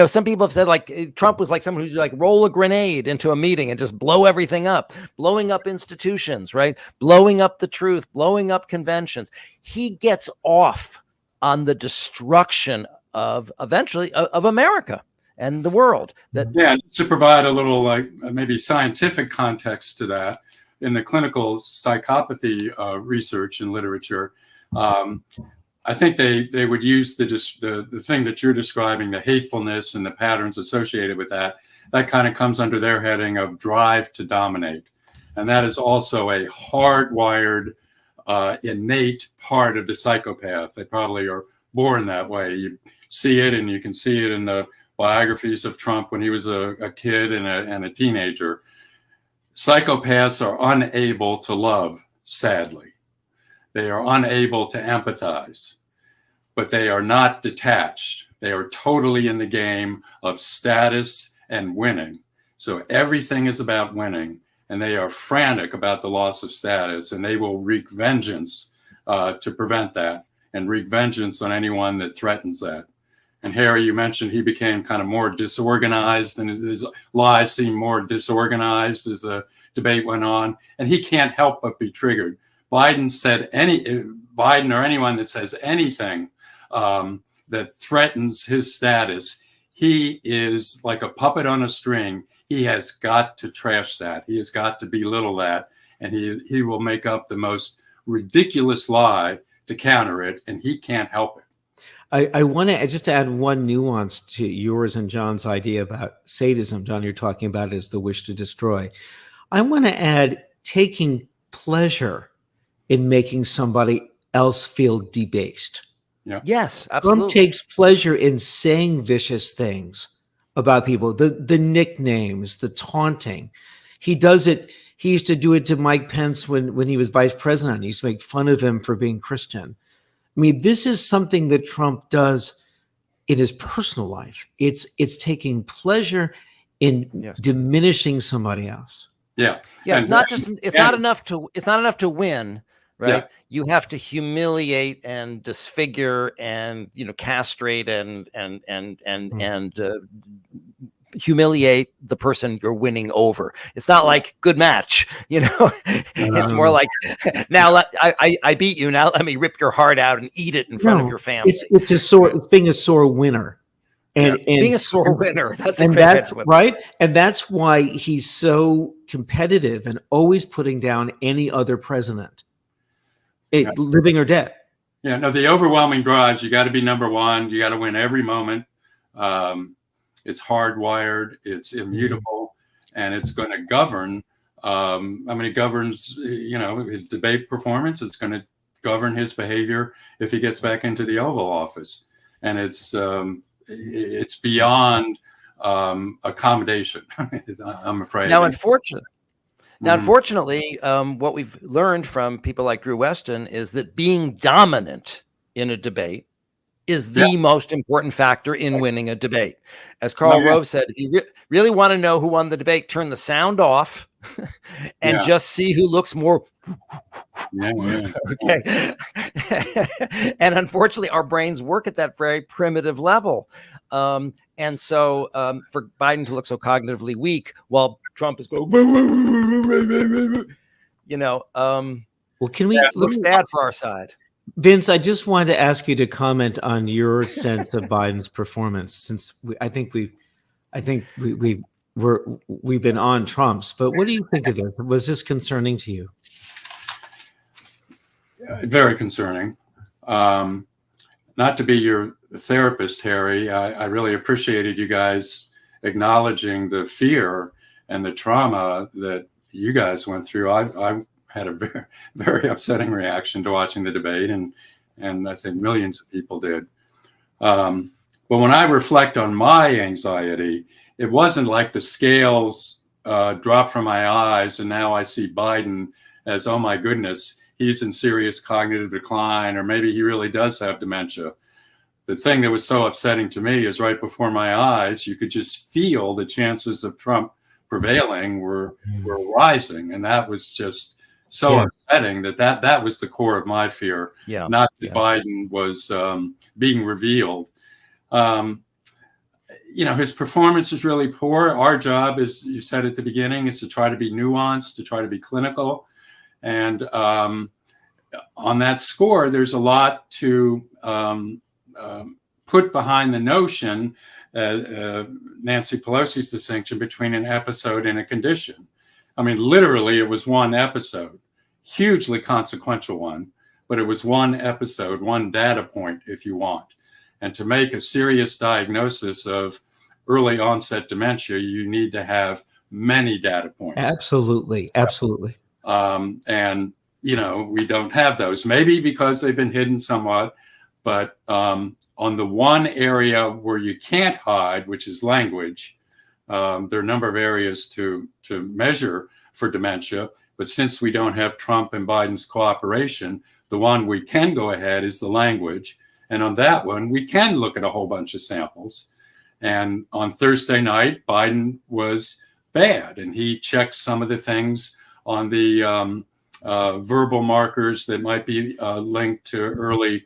Some people have said like Trump was like someone who like roll a grenade into a meeting and just blow everything up, blowing up institutions, right? Blowing up the truth, blowing up conventions. He gets off on the destruction of eventually of America and the world. To provide a little like maybe scientific context to that, in the clinical psychopathy research and literature, I think they would use the thing that you're describing, the hatefulness and the patterns associated with that. That kind of comes under their heading of drive to dominate, and that is also a hardwired, innate part of the psychopath. They probably are born that way. You see it, and you can see it in the biographies of Trump when he was a kid and a teenager. Psychopaths are unable to love, sadly. They are unable to empathize, but they are not detached. They are totally in the game of status and winning. So everything is about winning, and they are frantic about the loss of status, and they will wreak vengeance to prevent that, and wreak vengeance on anyone that threatens that. And Harry, you mentioned he became kind of more disorganized, and his lies seemed more disorganized as the debate went on. And he can't help but be triggered. Biden or anyone that says anything that threatens his status, he is like a puppet on a string. He has got to trash that. He has got to belittle that, and he will make up the most ridiculous lie to counter it, and he can't help it. I want to just add one nuance to yours and John's idea about sadism. John, you're talking about it as the wish to destroy. I want to add taking pleasure in making somebody else feel debased. Yeah. Yes, absolutely. Trump takes pleasure in saying vicious things about people, the nicknames, the taunting. He does it. He used to do it to Mike Pence when he was vice president. He used to make fun of him for being Christian. I mean, this is something that Trump does in his personal life. It's taking pleasure in diminishing somebody else. Yeah. Yeah. It's not enough to win, right? Yeah. You have to humiliate and disfigure and castrate and humiliate the person you're winning over. It's not like good match, It's more like now I beat you. Now let me rip your heart out and eat it in front of your family. It's being a sore winner, and being a sore winner. That's right. And that's why he's so competitive and always putting down any other president, living or dead. Yeah. No, the overwhelming drives. You got to be number one. You got to win every moment. It's hardwired, it's immutable, and it's going to govern. It governs, his debate performance. It's going to govern his behavior if he gets back into the Oval Office, and it's beyond accommodation. I'm afraid. Now, unfortunately, what we've learned from people like Drew Weston is that being dominant in a debate is the most important factor in winning a debate. As Karl Rove said, if you really want to know who won the debate, turn the sound off and just see who looks more. Okay. And unfortunately, our brains work at that very primitive level. And so for Biden to look so cognitively weak while Trump is going, can we looks bad for our side. Vince, I just wanted to ask you to comment on your sense of Biden's performance, since we've been on Trump's. But what do you think of this? Was this concerning to you? Very concerning. Not to be your therapist, Harry. I really appreciated you guys acknowledging the fear and the trauma that you guys went through. I had a very, very upsetting reaction to watching the debate, and I think millions of people did. But when I reflect on my anxiety, it wasn't like the scales dropped from my eyes and now I see Biden as, oh my goodness, he's in serious cognitive decline, or maybe he really does have dementia. The thing that was so upsetting to me is right before my eyes, you could just feel the chances of Trump prevailing were rising. And that was just so upsetting that was the core of my fear, not that Biden was being revealed. His performance is really poor. Our job, as you said at the beginning, is to try to be nuanced, to try to be clinical. And on that score, there's a lot to put behind the notion, Nancy Pelosi's distinction between an episode and a condition. I mean, literally, it was one episode, hugely consequential one, but it was one episode, one data point, if you want. And to make a serious diagnosis of early onset dementia, you need to have many data points. Absolutely. Absolutely. And, we don't have those, maybe because they've been hidden somewhat, but on the one area where you can't hide, which is language, there are a number of areas to measure for dementia. But since we don't have Trump and Biden's cooperation, the one we can go ahead is the language. And on that one, we can look at a whole bunch of samples. And on Thursday night, Biden was bad. And he checked some of the things on the verbal markers that might be linked to early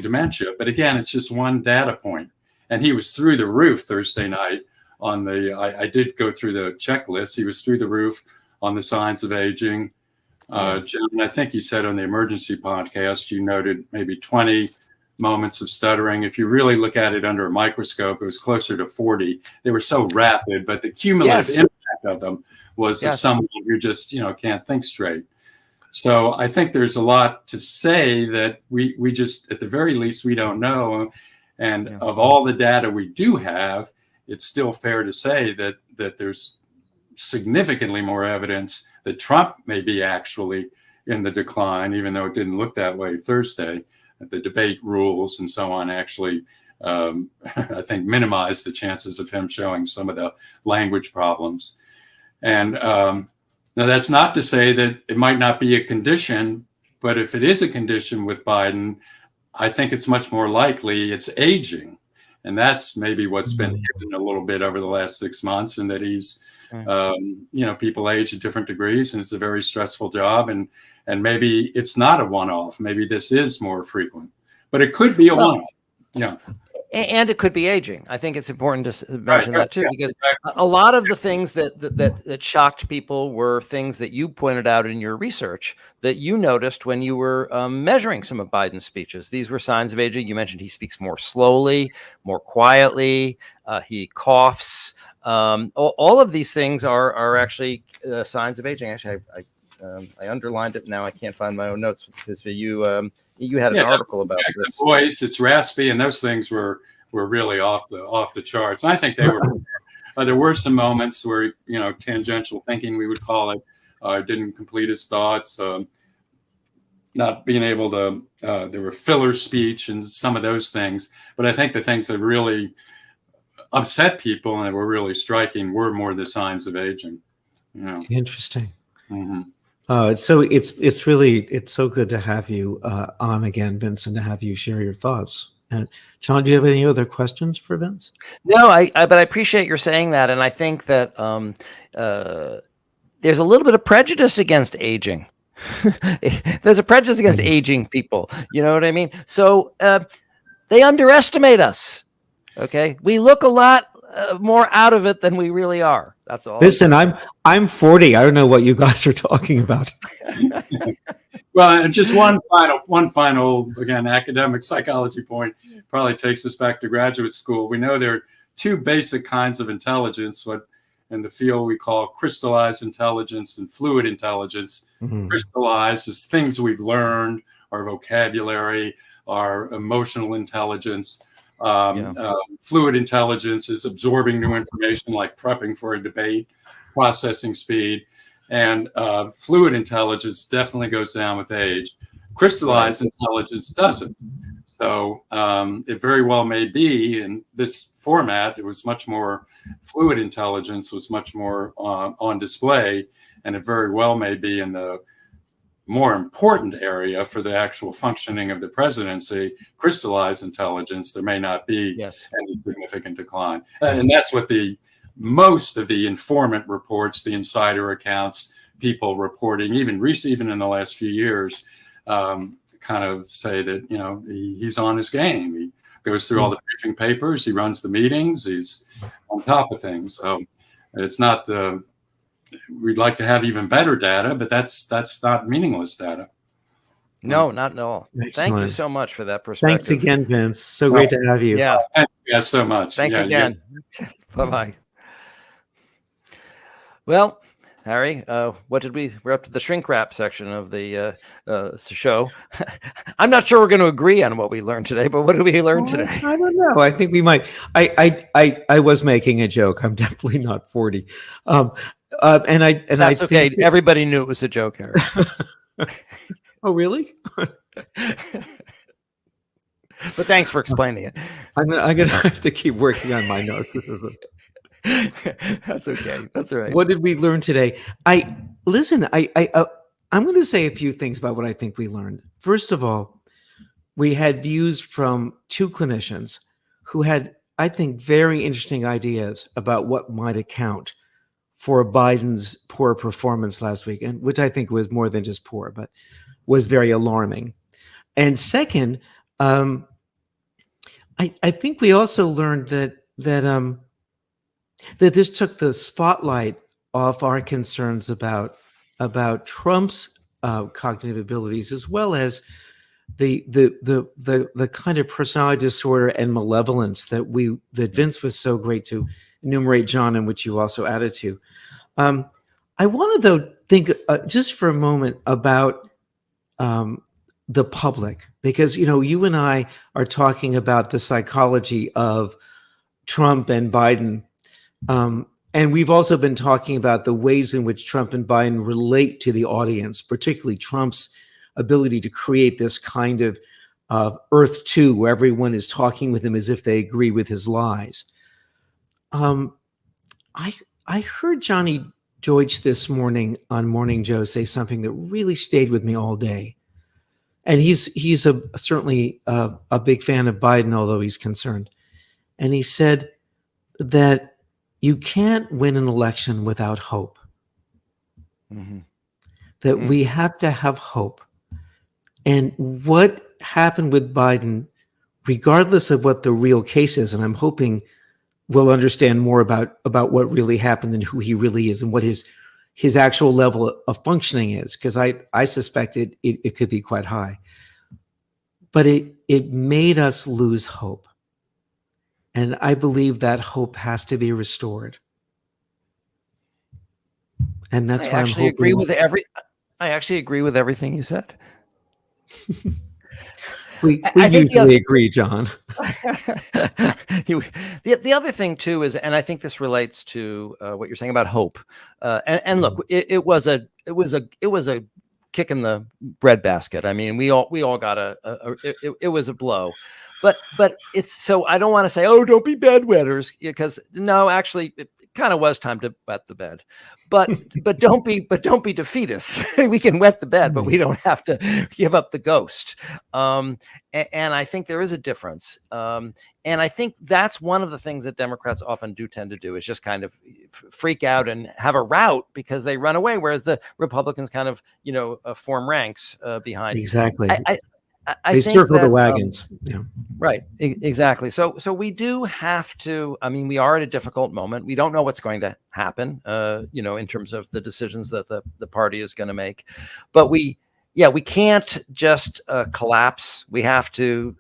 dementia. But again, it's just one data point. And he was through the roof Thursday night on I did go through the checklist. He was through the roof on the signs of aging. John, I think you said on the emergency podcast, you noted maybe 20 moments of stuttering. If you really look at it under a microscope, it was closer to 40. They were so rapid, but the cumulative impact of them was of someone who just, can't think straight. So I think there's a lot to say that we just, at the very least, we don't know. And of all the data we do have, it's still fair to say that there's significantly more evidence that Trump may be actually in the decline, even though it didn't look that way Thursday. The debate rules and so on actually, I think, minimize the chances of him showing some of the language problems. And now that's not to say that it might not be a condition, but if it is a condition with Biden, I think it's much more likely it's aging. And that's maybe what's been hidden a little bit over the last 6 months, and that he's, people age at different degrees, and it's a very stressful job. And maybe it's not a one-off. Maybe this is more frequent, but it could be a one-off. Yeah. And it could be aging. I think it's important to mention that too, because a lot of the things that shocked people were things that you pointed out in your research that you noticed when you were measuring some of Biden's speeches. These were signs of aging. You mentioned he speaks more slowly, more quietly. He coughs. All of these things are actually signs of aging. Actually, I underlined it. Now I can't find my own notes because you had an article about this. The voice, it's raspy, and those things were really off the charts. And I think they were. There were some moments where tangential thinking, we would call it, didn't complete his thoughts, not being able to. There were filler speech and some of those things. But I think the things that really upset people and were really striking were more the signs of aging. Interesting. Mm-hmm. It's so good to have you on again, Vincent, to have you share your thoughts. And John, do you have any other questions for Vince? No, but I appreciate your saying that, and I think that there's a little bit of prejudice against aging. There's a prejudice against aging people. You know what I mean? So they underestimate us. Okay, we look a lot more out of it than we really are. That's all. Listen, I'm 40. I don't know what you guys are talking about. Well, and just one final, again, academic psychology point probably takes us back to graduate school. We know there are two basic kinds of intelligence, what in the field we call crystallized intelligence and fluid intelligence. Mm-hmm. Crystallized is things we've learned, our vocabulary, our emotional intelligence. Fluid intelligence is absorbing new information, like prepping for a debate, processing speed, and fluid intelligence definitely goes down with age. Crystallized intelligence doesn't. So it very well may be in this format. It was much more, fluid intelligence was much more on display, and it very well may be in the more important area for the actual functioning of the presidency, crystallized intelligence. There may not be any significant decline. And that's what most of the informant reports, the insider accounts, people reporting, even in the last few years, kind of say that, he's on his game. He goes through all the briefing papers, he runs the meetings, he's on top of things. So it's not we'd like to have even better data, but that's not meaningless data. No, not at all. Excellent. Thank you so much for that perspective. Thanks again, Vince. So great to have you. Yeah. Thank you guys so much. Thanks again. Bye-bye. Well, Harry, we're up to the shrink wrap section of the show. I'm not sure we're going to agree on what we learned today, but what did we learn today? I don't know. I think we might. I was making a joke. I'm definitely not 40. That's okay. Everybody knew it was a joke, Harry. Oh, really? But thanks for explaining it. I'm gonna have to keep working on my notes. That's okay. That's all right. What did we learn today? I'm going to say a few things about what I think we learned. First of all, we had views from two clinicians who had, I think, very interesting ideas about what might account for Biden's poor performance last week, and which I think was more than just poor, but was very alarming. And second, I think we also learned that this took the spotlight off our concerns about Trump's cognitive abilities, as well as the kind of personality disorder and malevolence that Vince was so great to enumerate, John, and which you also added to. I want to, though, think just for a moment about the public, because you and I are talking about the psychology of Trump and Biden. And we've also been talking about the ways in which Trump and Biden relate to the audience, particularly Trump's ability to create this kind of Earth 2, where everyone is talking with him as if they agree with his lies. I heard Johnny Deutsch this morning on Morning Joe say something that really stayed with me all day. And he's certainly a big fan of Biden, although he's concerned. And he said that you can't win an election without hope. Mm-hmm. That we have to have hope. And what happened with Biden, regardless of what the real case is, and I'm hoping we'll understand more about what really happened and who he really is and what his actual level of functioning is, because I suspect it could be quite high. But it made us lose hope. And I believe that hope has to be restored. And that's why I'm hoping. I actually agree with everything you said. we usually agree, John. The other thing too is, and I think this relates to what you're saying about hope. And look, it was a kick in the breadbasket. I mean, we all got it was a blow. But it's so I don't want to say, oh, don't be bedwetters, because no, actually, it kind of was time to wet the bed. But don't be defeatists. We can wet the bed, but we don't have to give up the ghost. And I think there is a difference. And I think that's one of the things that Democrats often do tend to do, is just kind of freak out and have a rout because they run away, whereas the Republicans kind of form ranks behind. Exactly. They circle the wagons. Yeah. Right. Exactly. So we do have to, I mean, we are at a difficult moment. We don't know what's going to happen, in terms of the decisions that the party is going to make. But we can't just collapse. We have to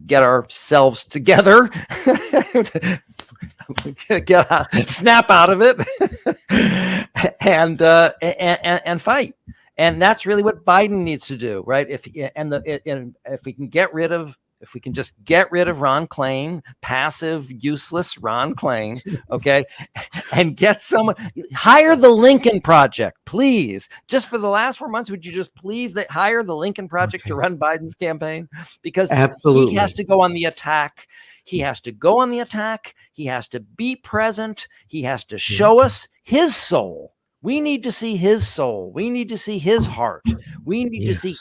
get ourselves together, snap out of it, and fight. And that's really what Biden needs to do, right? If we can get rid of if we can just get rid of Ron Klain, passive, useless Ron Klain, okay, and get someone, hire the Lincoln Project, please. Just for the last 4 months, would you just please hire the Lincoln Project to run Biden's campaign? Because Absolutely. he has to go on the attack. He has to go on the attack. He has to be present. He has to show us his soul. We need to see his soul. We need to see his heart. We need to see,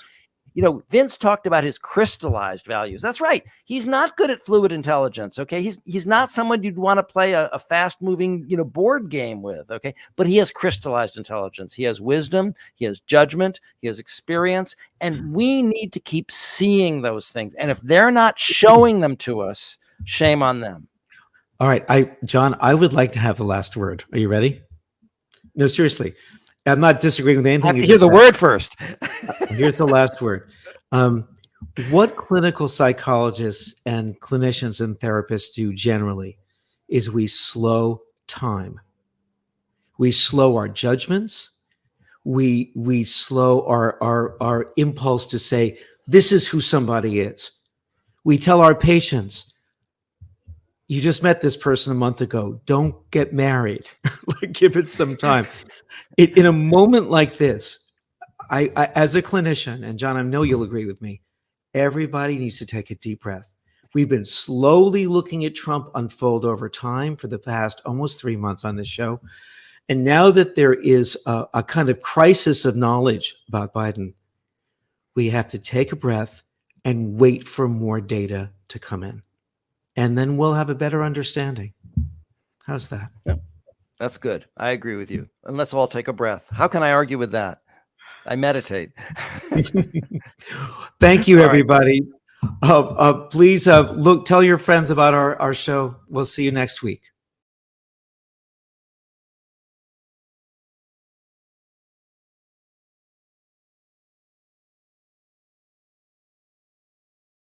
Vince talked about his crystallized values. That's right. He's not good at fluid intelligence. Okay. He's not someone you'd want to play a fast moving, board game with. Okay. But he has crystallized intelligence. He has wisdom. He has judgment. He has experience. And we need to keep seeing those things. And if they're not showing them to us, shame on them. All right. John, I would like to have the last word. Are you ready? No, seriously. I'm not disagreeing with anything. I have to hear the word first. Here's the last word. What clinical psychologists and clinicians and therapists do generally is we slow time. We slow our judgments. We slow our impulse to say, this is who somebody is. We tell our patients, you just met this person a month ago. Don't get married. Give it some time. In a moment like this, I as a clinician, and John, I know you'll agree with me, everybody needs to take a deep breath. We've been slowly looking at Trump unfold over time for the past almost 3 months on this show. And now that there is a kind of crisis of knowledge about Biden, we have to take a breath and wait for more data to come in. And then we'll have a better understanding. How's that? Yeah, that's good. I agree with you. And let's all take a breath. How can I argue with that? I meditate. Thank you, All everybody. Please tell your friends about our show. We'll see you next week.